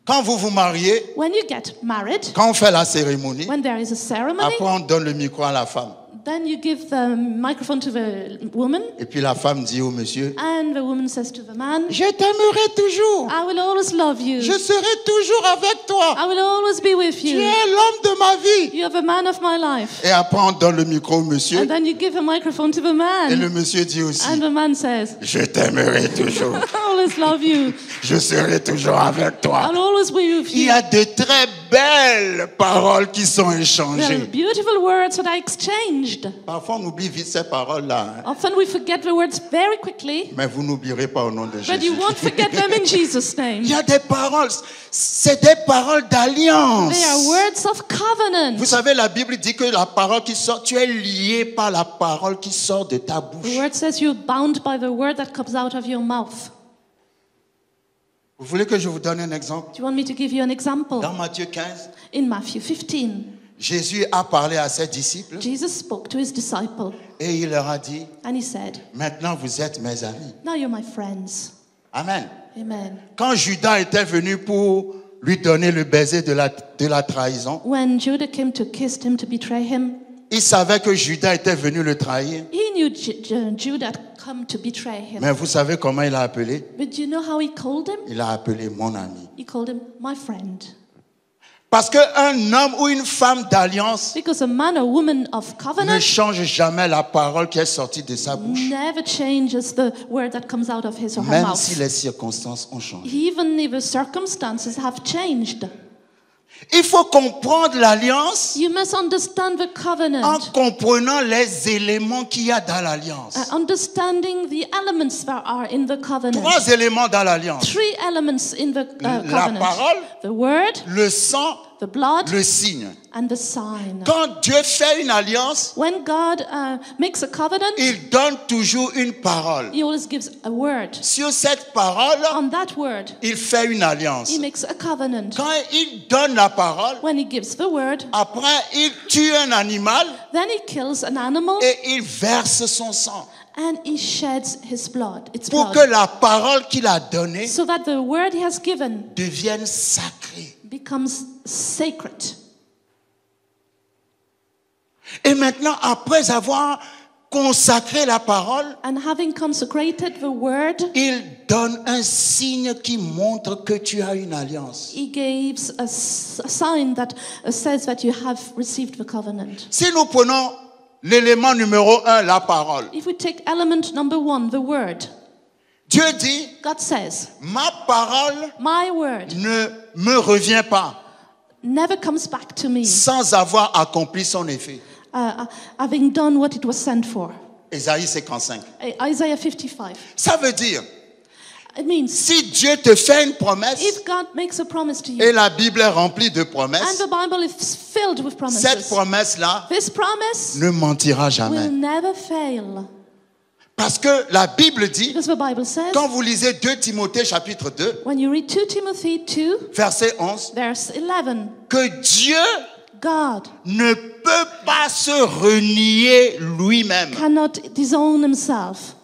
Quand vous vous mariez, When you get married, quand on fait la cérémonie, when there is a ceremony, après on donne le micro à la femme. then you give the microphone to the woman, Et puis la femme dit au monsieur, and the woman says to the man, je t'aimerai toujours. I will always love you. Je serai toujours avec toi. I will always be with Tu you. es l'homme de ma vie. You are the man of my life. Et après on donne le micro au monsieur. And then you give a microphone to the Et le man, monsieur dit aussi, and the man says, je t'aimerai toujours. I always love you. Je serai toujours avec toi. I'll always be with Il y you. a de très belles paroles qui sont There are échangées. beautiful words that are exchanged. Parfois on oublie vite ces paroles-là. Hein. Often we forget the words very quickly, Mais vous n'oublierez pas au nom de but Jésus. you won't forget them in Jesus' name. Il y a des paroles, c'est des paroles d'alliance. They are words of covenant. Vous savez, la Bible dit que la parole qui sort, tu es lié par la parole qui sort de ta The bouche. word says you're bound by the word that comes out of your mouth. Vous voulez que je vous donne un exemple? Do you want me to give you an example? Dans Matthieu 15, In Matthew 15, Jésus a parlé à ses disciples Jesus spoke to his disciple et il leur a dit, and he said, maintenant vous êtes mes amis. now you're my friends. Amen. Amen. Quand Judas était venu pour lui donner le baiser de la trahison, When Judah came to kiss him to betray him, il savait que Judas était venu le trahir. he knew Judah had come to betray him. Mais vous savez comment il a appelé? But do you know how he called him? Il a appelé mon ami. He called him my friend. Parce qu'un homme ou une femme d'alliance Because a man or woman of ne covenant change jamais la parole qui est sortie de sa bouche, never changes the word that comes out of his or her même mouth. si les circonstances ont changé. Even if the circumstances have changed. Il faut comprendre l'alliance You must understand the en covenant. comprenant les éléments qu'il y a dans l'alliance. Understanding the elements that are in the covenant. 3 éléments dans l'alliance. 3 elements in the La covenant. parole, The word, le sang, the blood, le signe. and the sign. Quand Dieu fait une alliance, When God makes a covenant, il donne toujours une parole. he always gives a word. Sur cette parole, On that word, il fait une alliance. he makes a covenant. Quand il donne la parole, When he gives the word, après il tue un animal then he kills an animal et il verse son sang. and he sheds his blood, its Pour blood, que la parole qu'il a donnée so that the word he has given devienne sacrée. becomes sacred. Et maintenant, après avoir consacré la parole, And having consecrated the word, il donne un signe qui montre que tu as une alliance. he gives a sign that says that you have received the covenant. Si nous prenons l'élément numéro 1, la parole, If we take element number 1, the word, Dieu dit, God says, ma parole my word ne me revient pas never comes back to me sans avoir accompli son effet. having done what it was sent for. Ésaïe 55. Isaiah 55. Ça veut dire, It means si Dieu te fait une promesse, if God makes a promise to you, et la Bible est remplie de and promesses, the Bible is filled with cette promises, promesse-là this promise ne mentira will jamais. never fail. Parce que la Bible dit, Because the Bible says, quand vous lisez 2 Timothée chapitre 2, when you read 2 Timothy 2, verset 11, verse 11, que Dieu God ne peut pas se renier lui-même. cannot disown himself.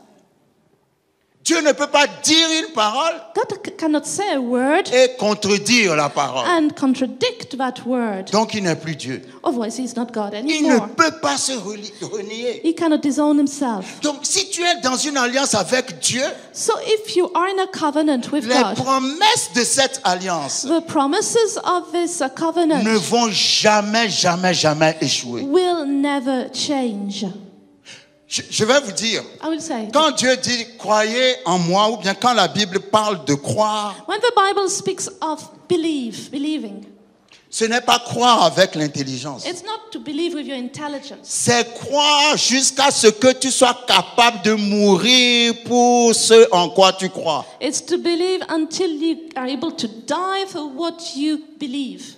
Dieu ne peut pas dire une parole God cannot say a word et contredire la parole. and contradict to that word. Donc il n'est plus Dieu. Otherwise, he's not God Il ne anymore. peut pas se renier. He cannot disown himself. Donc si tu es dans une alliance avec Dieu, So if you are in a covenant with les God, promesses de cette alliance the promises of this covenant ne vont jamais, jamais, jamais échouer. will never change. Je vais vous dire, I will say, quand Dieu dit croyez en moi, ou bien quand la Bible parle de croire, when the Bible speaks of believing, ce n'est pas croire avec l'intelligence. it's not to believe with your intelligence. C'est croire jusqu'à ce que tu sois capable de mourir pour ce en quoi tu crois. It's to believe until you are able to die for what you believe.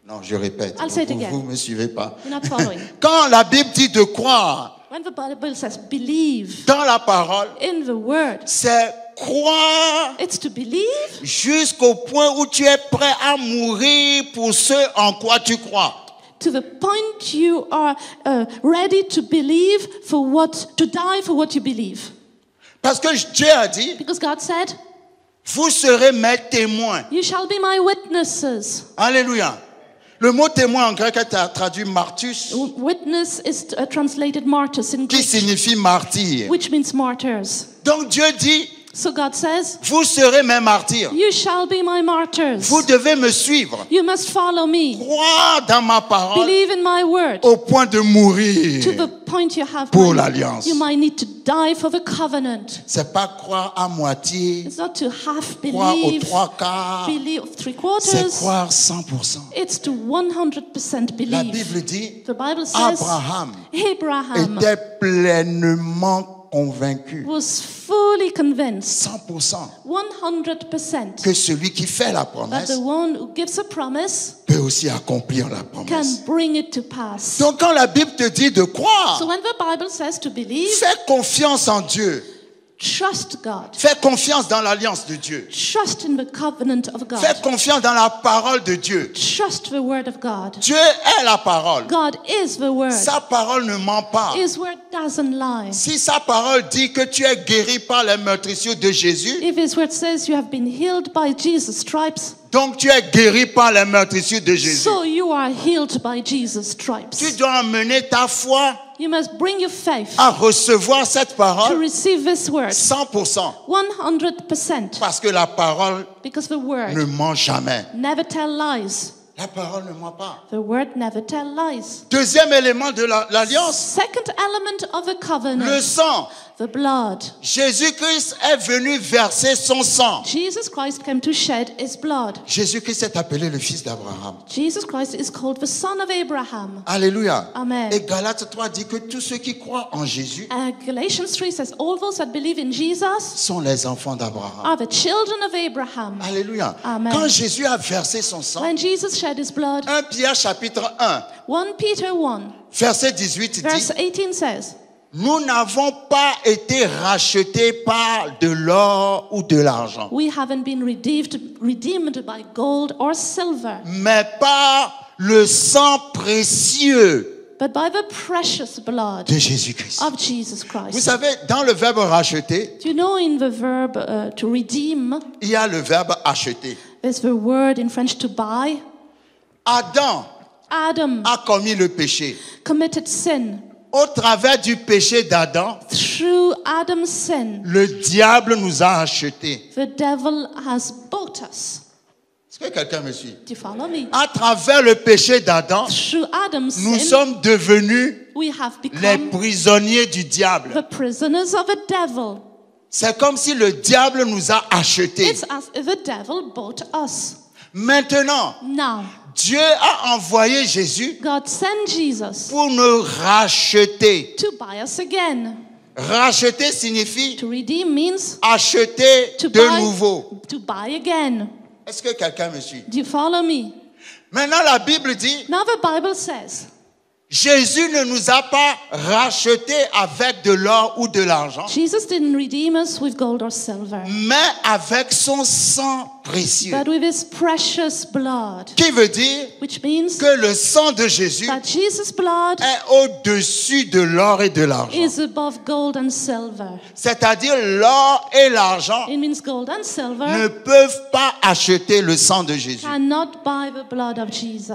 Non, je répète, I'll say it again. vous ne me suivez pas. You're not following. Quand la Bible dit de croire When the Bible says believe dans la parole, in the word, c'est croire it's to believe jusqu'au point où tu es prêt à mourir pour ce en quoi tu crois. to the point you are ready to believe to die for what you believe. Parce que Dieu a dit, Because God said, vous serez mes témoins. you shall be my witnesses. Alléluia. Le mot témoin en grec est traduit martus, Witness is translated martyrs in qui Greek, signifie martyr. which means martyrs. Donc Dieu dit, So God says, vous serez mes martyrs. you shall be my martyrs. Vous devez me suivre. You must follow me. Croire dans ma parole Believe in my word. au point de mourir. To the point you have Pour l'alliance. you might need to die for the covenant. C'est pas croire à moitié, It's not to half croire aux believe, trois quarts. believe three C'est quarters. croire 100%. It's to 100% La believe. Bible dit, The Bible says Abraham Abraham était pleinement convaincu, was fully convinced, 100%, 100%, que celui qui fait la that promesse the one who gives a promise peut aussi accomplir la can promesse. bring it to pass. Donc quand la Bible te dit de croire, So when the Bible says to believe, fais confiance en Dieu. trust God. Fais confiance dans l'alliance de Dieu. Trust in the covenant of God. Fais confiance dans la parole de Dieu. Trust the word of God. Dieu est la parole. God is the word. Sa parole ne ment pas. His word doesn't lie. Si sa parole dit que tu es guéri par les meurtrissures de Jésus, If his word says you have been healed by Jesus' stripes, donc tu es guéri par les meurtrissures de Jésus. so you are healed by Jesus' stripes. Tu dois amener ta foi You must bring your faith à recevoir cette to parole receive this word 100%. 100%, Parce que la parole because the word ne ment jamais. never tell lies. La parole ne ment pas. The word never tell lies. Deuxième élément de l'alliance, Second element of the le covenant, sang. the blood. Jésus-Christ est venu verser son sang. Jesus Christ came to shed his blood. Jésus-Christ est appelé le fils d'Abraham. Jesus Christ is called the son of Abraham. Alléluia. Amen. Et Galates 3 dit que tous ceux qui croient en Jésus Galatians 3 says, all those that believe in Jesus sont les enfants d'Abraham. are the children of Abraham. Alléluia. Amen. Quand Jésus a versé son sang, When Jesus shed his blood, 1 Pierre chapitre 1, 1 Peter 1, verset 18 verse dit, 18 says, nous n'avons pas été rachetés par de l'or ou de l'argent, we haven't been redeemed by gold or silver, mais par le sang précieux but by the precious blood de Jésus-Christ. of Jesus Vous Christ. savez, dans le verbe racheter, Do you know in the verb to redeem, il y a le verbe acheter. there's the word in French to buy? Adam Adam a commis le péché. committed sin. Au travers du péché d'Adam, Through Adam's sin, le diable nous a achetés. the devil has bought us. Est-ce que quelqu'un me suit? Do you follow me? À travers le péché d'Adam, Through Adam's nous sin, sommes devenus we have les become prisonniers du diable. the prisoners of the devil. C'est comme si le diable nous a achetés. It's as if the devil bought us. Maintenant, Now, Dieu a envoyé Jésus God sent Jesus pour nous racheter. to buy us again. Racheter signifie To redeem means acheter to de buy, nouveau. to buy again. Est-ce que quelqu'un me suit? Do you follow me? Maintenant, la Bible dit, Now the Bible says, Jésus ne nous a pas rachetés avec de l'or ou de l'argent, Jesus didn't redeem us with gold or silver, mais avec son sang précieux. but with his precious blood. Qui veut dire Which means que le sang de Jésus that Jesus' blood est au-dessus de l'or et de l'argent. is above gold and silver. C'est-à-dire l'or et l'argent It means gold and ne silver peuvent pas acheter le sang de Jésus. cannot buy the blood of Jesus.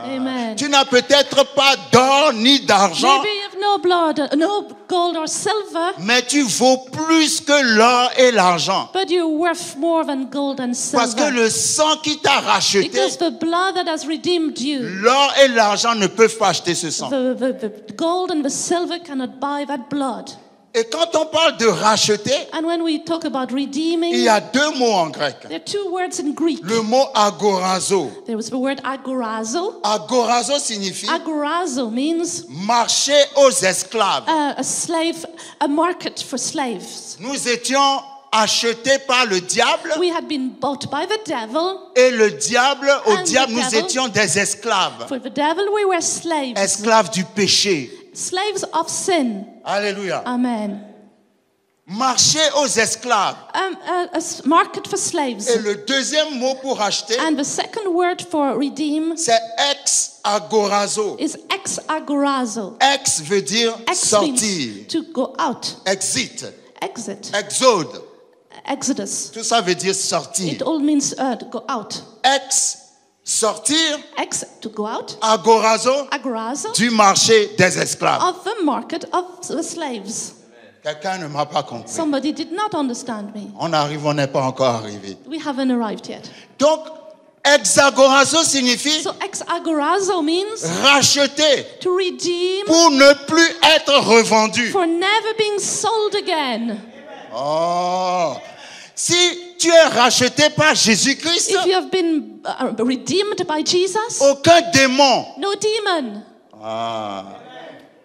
Amen. Tu n'as peut-être pas d'or ni d'argent, Maybe you have no blood, no gold or silver, mais tu vaux plus que l'or et l'argent. but you're worth more than gold and Parce que silver. le sang qui t'a racheté, Because the blood that has redeemed you, l'or et l'argent ne peuvent pas acheter ce sang. the gold and the silver cannot buy that blood. Et quand on parle de racheter, And when we talk about il redeeming, y a deux mots en grec. there are two words in Greek. Le mot agorazo. There was the word agorazo. Agorazo signifie Agorazo means marcher aux esclaves. a slave, a market for slaves. Nous étions achetés par le diable We had been bought by the devil. et le diable, au And the diable, nous devil. étions des esclaves. For the devil, we were slaves. Esclaves du péché. Slaves of sin. Alléluia. Amen. Marcher aux esclaves. Market for slaves. Et le deuxième mot pour acheter, And the second word for redeem c'est ex-agorazo. is ex-agorazo. Ex veut dire Ex sortir. means to go out. Exit. Exit. Exode. Exodus. Tout ça veut dire sortir. It all means to go out. Ex, sortir. Ex, to go out. Agorazo, Agorazo, du marché des esclaves. of the market of the slaves. Quelqu'un ne m'a pas compris. Somebody did not understand me. On arrive, on n'est pas encore arrivé. We haven't arrived yet. Donc, ex-agorazo signifie So ex-agorazo means racheter to redeem pour ne plus être revendu. for never being sold again. Oh, si tu es racheté par Jésus-Christ, If you have been redeemed by Jesus, aucun démon, no demon,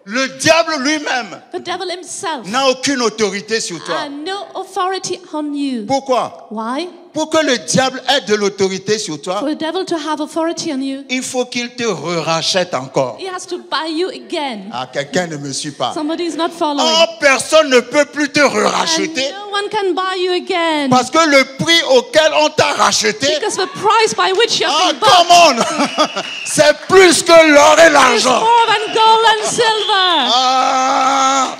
le diable lui-même, the devil himself, n'a aucune autorité sur toi. and no authority on you. Pourquoi? Why? Pour que le diable ait de l'autorité sur toi, For the devil to have authority on you, il faut qu'il te rachète encore. he has to buy you again. Ah, quelqu'un ne me suit pas. Somebody is not following. Oh, personne ne peut plus te And racheter no one can buy you again. parce que le prix auquel on t'a racheté, Because the price by which you have been come bought on, c'est plus que l'or et is l'argent. more than gold and silver. Ah,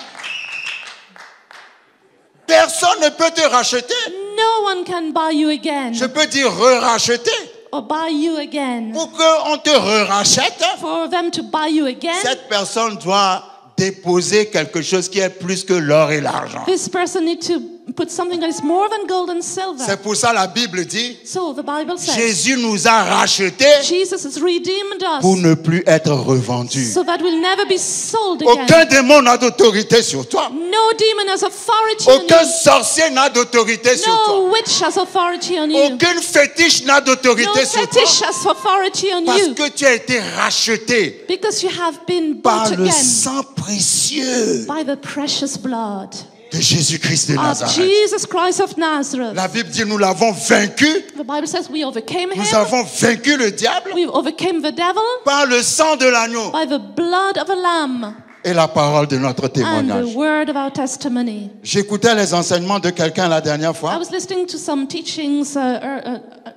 personne ne peut te racheter. No one can buy you again Je peux dire re-racheter. or buy you again. Pour qu'on te re-rachète, For them to buy you again, cette personne doit déposer quelque chose qui est plus que l'or et l'argent. this person needs to put something that is more than gold and silver. C'est pour ça la Bible dit, So the Bible says, Jésus nous a rachetés Jesus has redeemed pour us ne plus être revendus. so that we'll never be sold Aucun again. démon n'a d'autorité sur toi. No demon has authority on Aucun you. sorcier n'a d'autorité sur toi. No witch has authority on you. Aucune fétiche n'a No d'autorité sur toi. fetish has authority on Parce you. que tu as été racheté Because you have been par bought le again sang précieux by the precious blood de Jésus-Christ de of Nazareth. Jesus Christ of Nazareth. La Bible dit nous l'avons vaincu. The Bible says we overcame Nous him. avons vaincu le diable We overcame the devil par le sang de l'agneau by the blood of a lamb et la parole de notre and the témoignage. word of our testimony. J'écoutais les enseignements de quelqu'un la dernière I fois was listening to some teachings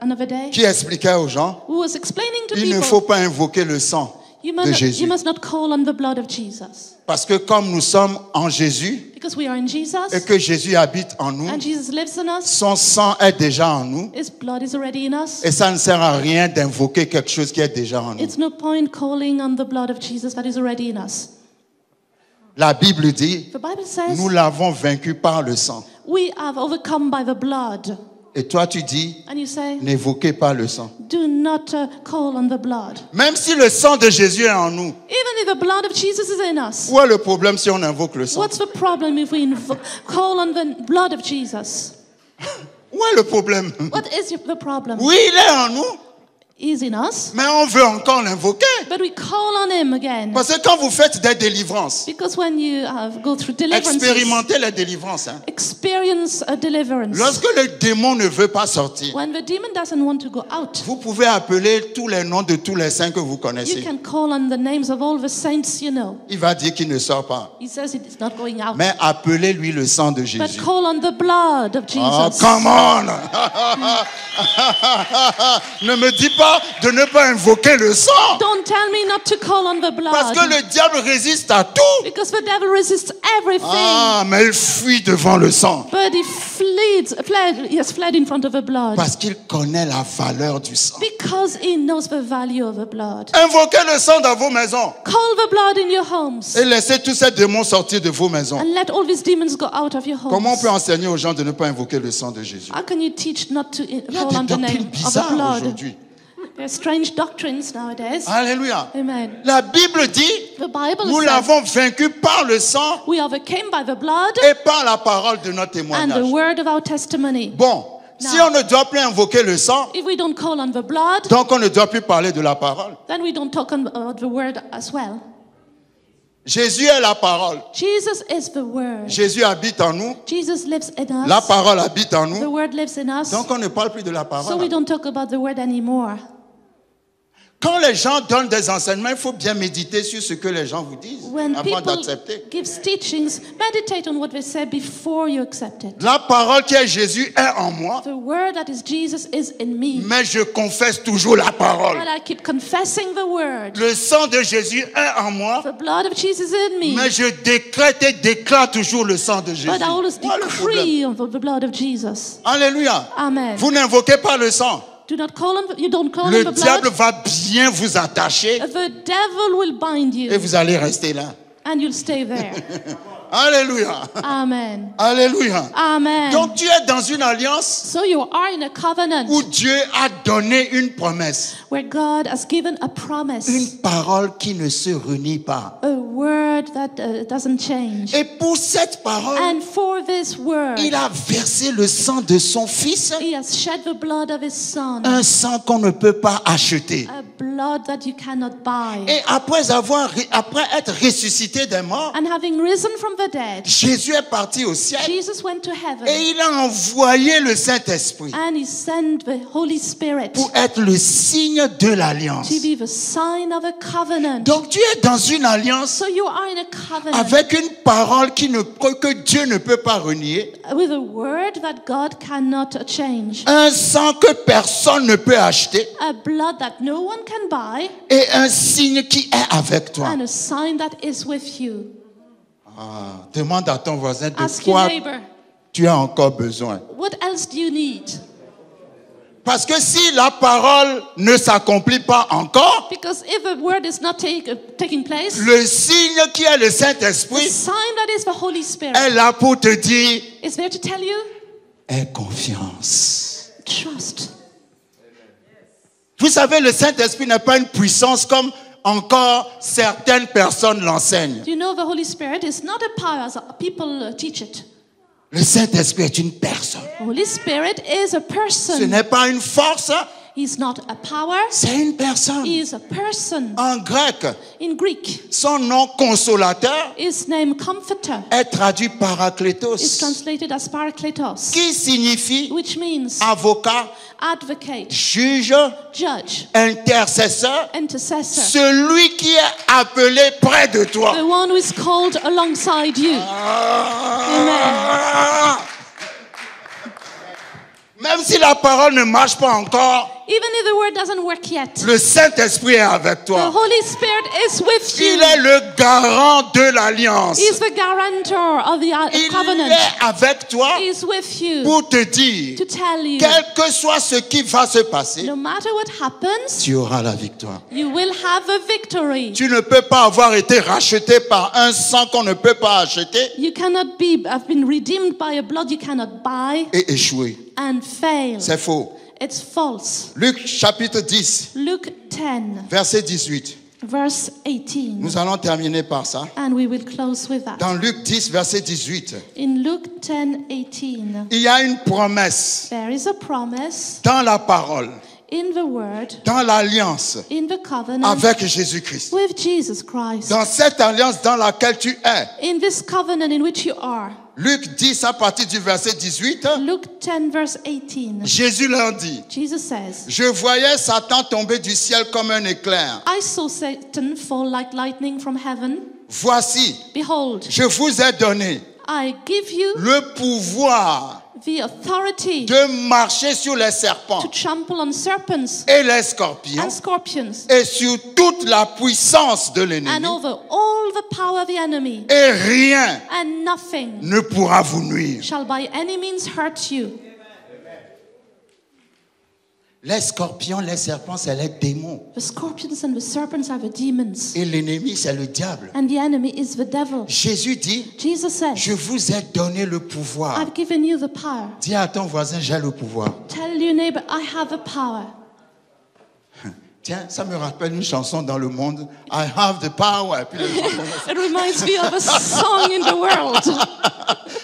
another day qui expliquait aux gens who was explaining to il ne faut people pas invoquer le sang you de Jésus. must not call on the blood of Jesus. Parce que comme nous sommes en Jésus Because we are in Jesus et que Jésus habite en nous, and Jesus lives in us, son sang est déjà en nous his blood is already in us. et ça ne sert à rien d'invoquer quelque chose qui est déjà en nous. It's no point calling on the blood of Jesus that is already in us. La Bible dit, The Bible says nous l'avons vaincu par le sang. we have overcome by the blood. Et toi tu dis, And you say, n'évoquez pas le sang. do not call on the blood. Même si le sang de Jésus est en nous, Even if the blood of Jesus is in us, où est le problème si on invoque le sang? what's the problem if we call on the blood of Jesus? Où est le problème? What is the problem? Oui, il est en nous, is in us, Mais on veut encore l'invoquer. but we call on him again. Parce que quand vous faites des délivrances, Because when you go through deliverances, expérimentez les délivrances. Hein. experience a deliverance. Lorsque le démon ne veut pas sortir, When the demon doesn't want to go out, vous pouvez appeler tous les noms de tous les saints que vous you connaissez. can call on the names of all the saints you know. Il va dire qu'il ne sort pas. He says it is not going out. Mais appelez-lui le sang de But Jésus. call on the blood of Oh, Jesus. come on! Ne me dis pas de ne pas invoquer le sang. Don't tell me not to call on the Parce que blood. le diable résiste à tout. Because the devil resists everything. Ah, mais il fuit devant le sang. But he he has fled in front of the blood. Parce qu'il connaît la valeur du sang. Because he knows the value of the blood. Invoquez le sang dans vos maisons. Call the blood in your homes. Et laissez tous ces démons sortir de vos maisons. And let all these demons go out of your Comment on peut homes. enseigner aux gens de ne pas invoquer le sang de Jésus? How can you teach not to Il y a call des on the doctrines name of the bizarres blood? aujourd'hui. There are strange doctrines nowadays. Alléluia. Amen. La Bible dit, The Bible nous says l'avons vaincu par le sang we overcame by the blood et par la parole de notre and the témoignage. word of our testimony. Bon, si on ne doit plus invoquer le sang, If we don't call on the blood, donc on ne doit plus parler de la parole. then we don't talk about the word as well. Jésus est la parole. Jesus is the word. Jésus habite en nous. Jesus lives in La us. parole habite en The nous. word lives in us. Donc on ne parle plus de la So we parole. don't talk about the word anymore. Quand les gens donnent des enseignements, il faut bien méditer sur ce que les gens vous disent When avant people d'accepter. give teachings, meditate on what they say before you accept it. La parole qui est Jésus est en moi, The word that is Jesus is in me. mais je confesse toujours la parole. But I keep confessing the word. Le sang de Jésus est en moi, The blood of Jesus in me. mais je décrète et déclare toujours le sang de Jésus. But I always Voilà le problème. decree of the blood of Jesus. Alléluia. Amen. Vous n'invoquez pas le sang. Do not call on, you don't call Le on the diable blood. va bien vous attacher The devil will bind et you vous allez rester là. and you'll stay there. Alléluia. Amen. Alléluia. Amen. Donc tu es dans une alliance So you are in a covenant où Dieu a donné une promesse. where God has given a promise, Une parole qui ne se renie pas. a word that doesn't change. Et pour cette parole, And for this word, il a versé le sang de son fils, he has shed the blood of his son, un sang qu'on ne peut pas acheter. a blood that you cannot buy. Et après être ressuscité des morts, And having risen from the dead, Jésus est parti au ciel Jesus went to heaven et il a envoyé le Saint-Esprit and he sent the Holy Spirit pour être le signe de l'alliance. to be the sign of a covenant. Donc tu es dans une alliance So you are in a covenant avec une parole que Dieu ne peut pas renier, with a word that God cannot change, un sang que personne ne peut acheter a blood that no one can buy, et un signe qui est avec toi. and a sign that is with you. Ah, demande à ton voisin de Ask your quoi neighbor, tu as encore besoin. what else do you need? Parce que si la parole ne s'accomplit pas encore, Because if the word is not taking place, le signe qui est le the Saint-Esprit sign that is the Holy Spirit est là pour te dire, is there to tell you, aie confiance. trust. Vous savez, le Saint-Esprit n'est pas une puissance comme encore certaines personnes l'enseignent. Do you know the Holy Spirit is not a power as people teach it? Le Saint-Esprit est une personne. The Holy Spirit is a Ce person. n'est pas une force, He's not a power. c'est une personne. He is a person. En grec, In Greek, son nom consolateur his name Comforter est traduit is parakletos, translated as Parakletos, qui signifie which means avocat, advocate, juge, judge, intercesseur, intercessor, celui qui est appelé près de toi. the one who is called alongside you. Ah. Même si la parole ne marche pas encore, Even if the word doesn't work yet, le Saint-Esprit est avec the toi. Holy Spirit is with Il you. est le garant de l'alliance. He's the guarantor of the Il covenant. est avec toi He's with you pour te dire, to tell you, quel que soit ce qui va se passer, no matter what happens, tu auras la victoire. you will have a victory. Tu ne peux pas avoir été racheté par un sang qu'on ne peut pas acheter You cannot have been redeemed by a blood you cannot buy et échouer. and fail. C'est faux. It's false. Luc chapitre 10, Luke 10, verset 18. verse 18. Nous allons terminer par ça. And we will close with that. Dans Luc 10, verset 18, In Luke 10, 18, il y a une promesse there is a promise dans la parole in the Word, dans l'alliance in the covenant avec Jésus-Christ. with Jesus Christ, Dans cette alliance dans laquelle tu es. in this covenant in which you are. Luc 10 à partir du verset 18, Luke 10 verse 18. Jésus leur dit, Jesus says, je voyais Satan tomber du ciel comme un éclair. I saw Satan fall like lightning from heaven. Voici, Behold, je vous ai donné I give you le pouvoir the authority de marcher sur les to serpents trample on serpents et les scorpions and scorpions et sur toute la puissance de and l'ennemi. over all the power of the enemy, Et rien and nothing ne pourra vous nuire. shall by any means hurt you. Les scorpions, les serpents, c'est les démons. The scorpions and the serpents are the demons, Et l'ennemi, c'est le diable. and the enemy is the devil. Jésus dit, Jesus says, je vous ai donné le pouvoir. I've given you the power. Dis à ton voisin, j'ai le pouvoir. Tell your neighbor, I have the power. Tiens, ça me rappelle une chanson dans le monde. I have the power. Et puis les gens commencent. It reminds me of a song in the world.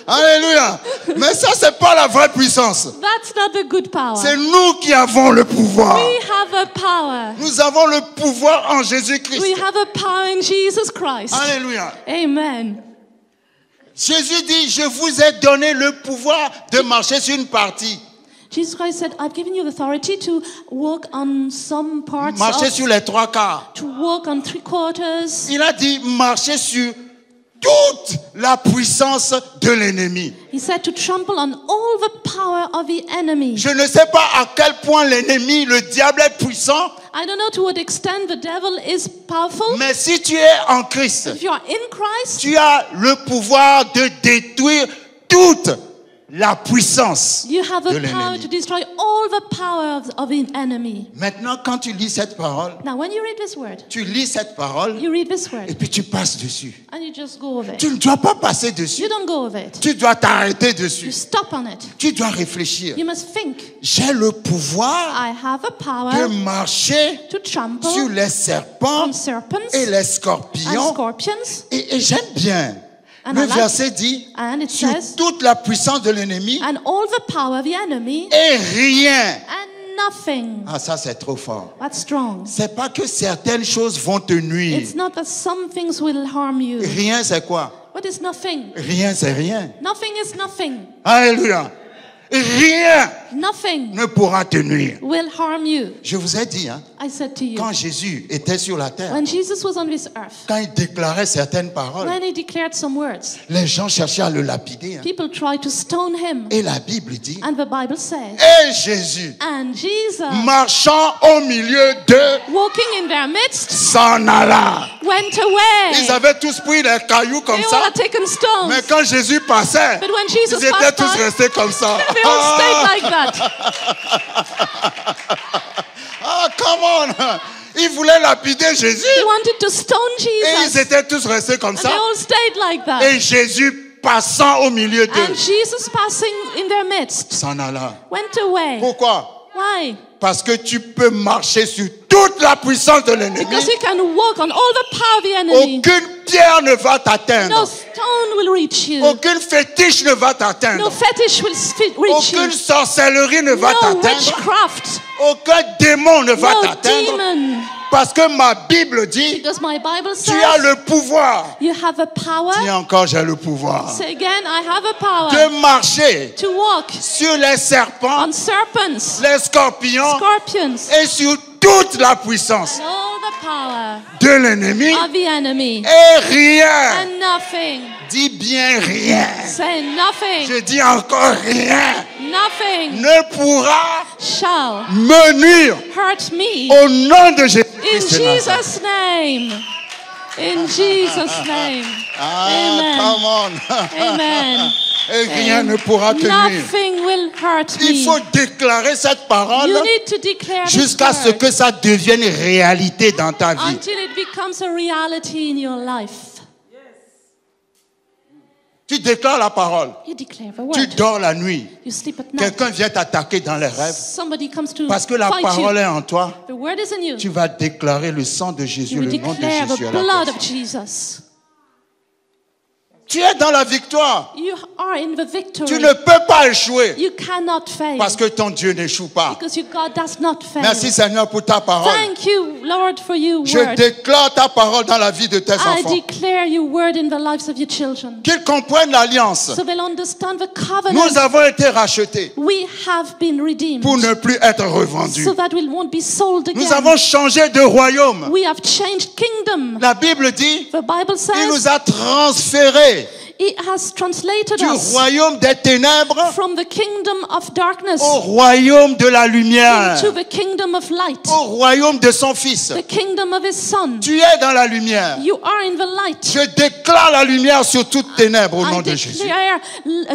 Alléluia. Mais ça, c'est pas la vraie puissance. That's not the good power. C'est nous qui avons le pouvoir. We have a power. Nous avons le pouvoir en Jésus-Christ. We have a power in Jesus Christ. Alléluia. Amen. Jésus dit, je vous ai donné le pouvoir de marcher sur une partie. Jesus Christ said, I've given you authority to walk on some parts, Marcher sur les trois quarts. to walk on 3/4. Il a dit, marcher sur toute la puissance de l'ennemi. He said to trample on all the power of the enemy. Je ne sais pas à quel point l'ennemi, le diable est puissant, I don't know to what extent the devil is powerful. mais si tu es en Christ, If you are in Christ, tu as le pouvoir de détruire toute la puissance you have de the power l'ennemi. to destroy all the power of the enemy. Maintenant, quand tu lis cette parole, Now, when you read this word, tu lis cette parole you read this et word, puis tu passes dessus. and you just go over Tu it. ne dois pas passer dessus. You don't go over it. Tu dois t'arrêter You dessus. stop on it. Tu dois réfléchir. You must think. J'ai le pouvoir I have a de power marcher to trample sur les serpents on serpents et les and scorpions. scorpions. Et j'aime bien. And Le I like verset dit, And it sur says, toute la puissance de l'ennemi and all the power of the enemy et rien. and nothing. Ah, ça c'est trop fort. That's strong. C'est pas que certaines choses vont te nuire. It's not that some things will harm you. Rien c'est quoi? What is nothing? Rien c'est rien. Nothing is nothing. Alléluia. Rien Nothing ne pourra te nuire. will harm you. Je vous ai dit, hein, I said to you, quand Jésus était sur la terre, when Jesus was on this earth, quand il déclarait certaines paroles, when he declared some words, les gens cherchaient à le lapider. Hein. people tried to stone him. Et la Bible dit, And the Bible says, et Jésus, and Jesus, marchant au milieu d'eux, walking in their midst, s'en alla. went away. Ils avaient tous pris des cailloux comme They all ça, had taken stones. mais quand Jésus passait, But when Jesus ils étaient passed tous by, restés comme ça. they all stayed like that. Ah, come on! Ils voulaient lapider Jésus They wanted to stone et ils Jesus. étaient tous restés comme And ça. they all stayed like that. Et Jésus passant au milieu And d'eux, Jesus passing in their midst s'en alla. went away. Pourquoi? Why? Parce que tu peux marcher sur toute la puissance de l'ennemi. Because you can walk on all the power of the enemy. Aucune pierre ne va No t'atteindre. stone will reach you. Aucune fétiche ne va No t'atteindre. fetish will reach you. Aucune sorcellerie ne va No t'atteindre. witchcraft. Aucun démon ne va No t'atteindre. demon. Parce que ma Bible dit, Because my Bible tu as says le pouvoir. you have a power. Dis encore, j'ai le pouvoir. Say again, I have a power De marcher to walk sur les serpents, on serpents, les scorpions scorpions, et sur toute la puissance and all the power de l'ennemi. of the enemy. Et rien, And nothing. dis bien rien. Say nothing. Je dis encore rien, Nothing ne pourra shall me nuire hurt me. au nom de In Jésus-Christ. de Nazareth. Jesus' name. In Jesus' name. Ah, Amen. come on. Amen. Et rien ne pourra te nuire. Nothing will hurt Il me. faut déclarer cette parole You need to declare this jusqu'à ce word que ça devienne réalité dans ta vie. until it becomes a reality in your life. Tu déclares la parole. You declare the Tu word. dors la nuit. You sleep at night. Quelqu'un vient t'attaquer dans les rêves. Somebody comes to Parce que la fight parole you. est en toi. The word is in you. Tu vas déclarer le sang de Jésus, You will le nom de declare Jésus the à la blood personne. of Jesus. Tu es dans la victoire. You are in the victory. Tu ne peux pas échouer You cannot fail. parce que ton Dieu n'échoue pas. Because your God does not fail. Merci Seigneur pour ta parole. Thank you, Lord, for your Je word. déclare ta parole dans la vie de tes I enfants. declare your word in the lives of your children. Qu'ils comprennent l'alliance. So they'll understand the covenant. Nous avons été rachetés We have been redeemed. pour ne plus être revendus. So that we won't be sold again. Nous avons changé de royaume. We have changed kingdom. La Bible dit, The Bible il says nous a transférés it has translated du us royaume des ténèbres from the kingdom of darkness au royaume de la lumière, into the kingdom of light, au royaume de son Fils. the kingdom of his Son. Tu es dans la lumière. You are in the light. Je déclare la lumière sur toute ténèbres au nom I de Jésus.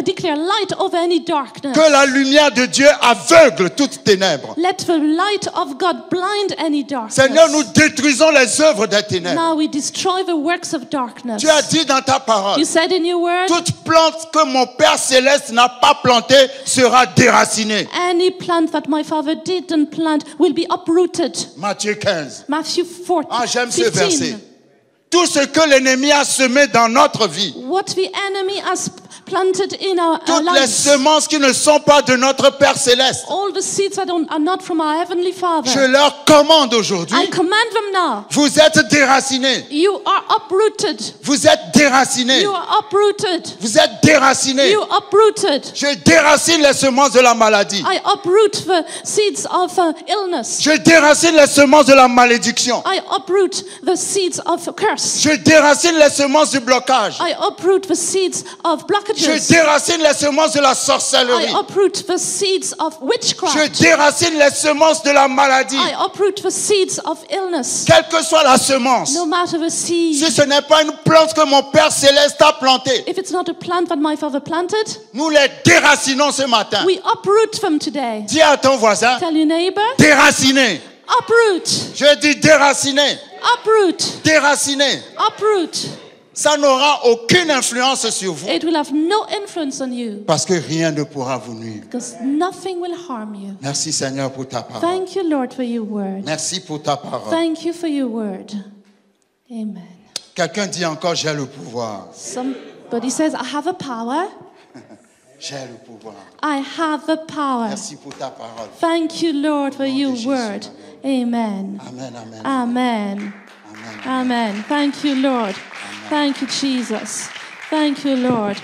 declare light over any darkness. Que la lumière de Dieu aveugle toute ténèbres. Let the light of God blind any darkness. Seigneur, nous détruisons les œuvres des ténèbres. Now we destroy the works of darkness. Tu as dit dans ta parole, You said in your word, toute plante que mon Père Céleste n'a pas plantée sera déracinée. any plant that my Father didn't plant will be uprooted. Matthieu 15. Matthew 4, Ah, j'aime ce 15. verset. Tout ce que l'ennemi a semé dans notre vie, What the enemy has planted in our toutes les lives, semences qui ne sont pas de notre Père Céleste, all the seeds that are not from our Heavenly Father, je leur commande aujourd'hui, I command them now. vous êtes déracinés. You are uprooted. Vous êtes déracinés. You are uprooted. Vous êtes déracinés. You uprooted. Je déracine les semences de la maladie. I uproot the seeds of illness. Je déracine les semences de la malédiction. I uproot the seeds of curse. Je déracine les semences du blocage. I uproot the seeds of Je blockages. déracine les semences de la sorcellerie. I uproot the seeds of Je witchcraft. déracine les semences de la maladie. I uproot the seeds of illness. Quelle que soit la semence. No matter the seed. Si ce n'est pas une plante que mon Père Céleste a plantée, If it's not a plant that my Father planted, nous les déracinons ce matin. we uproot them today. Dis à ton voisin, Tell your neighbor, déraciner. uproot, Je dis déraciner. uproot, Déraciner. uproot. Ça n'aura aucune influence sur vous It will have no influence on you parce que rien ne pourra vous nuire. because nothing will harm you. Merci Seigneur pour ta parole. Thank you, Lord, for your word. Merci pour ta parole. Thank you for your word. Amen. Quelqu'un dit encore, j'ai le pouvoir. Somebody says, I have a power. J'ai le pouvoir. I have the power. Merci pour ta parole. Thank you, Lord, for your Jésus, word. Amen. Amen, amen. Amen. Amen. Amen. Thank you, Lord. Thank you, Jesus. Thank you, Lord.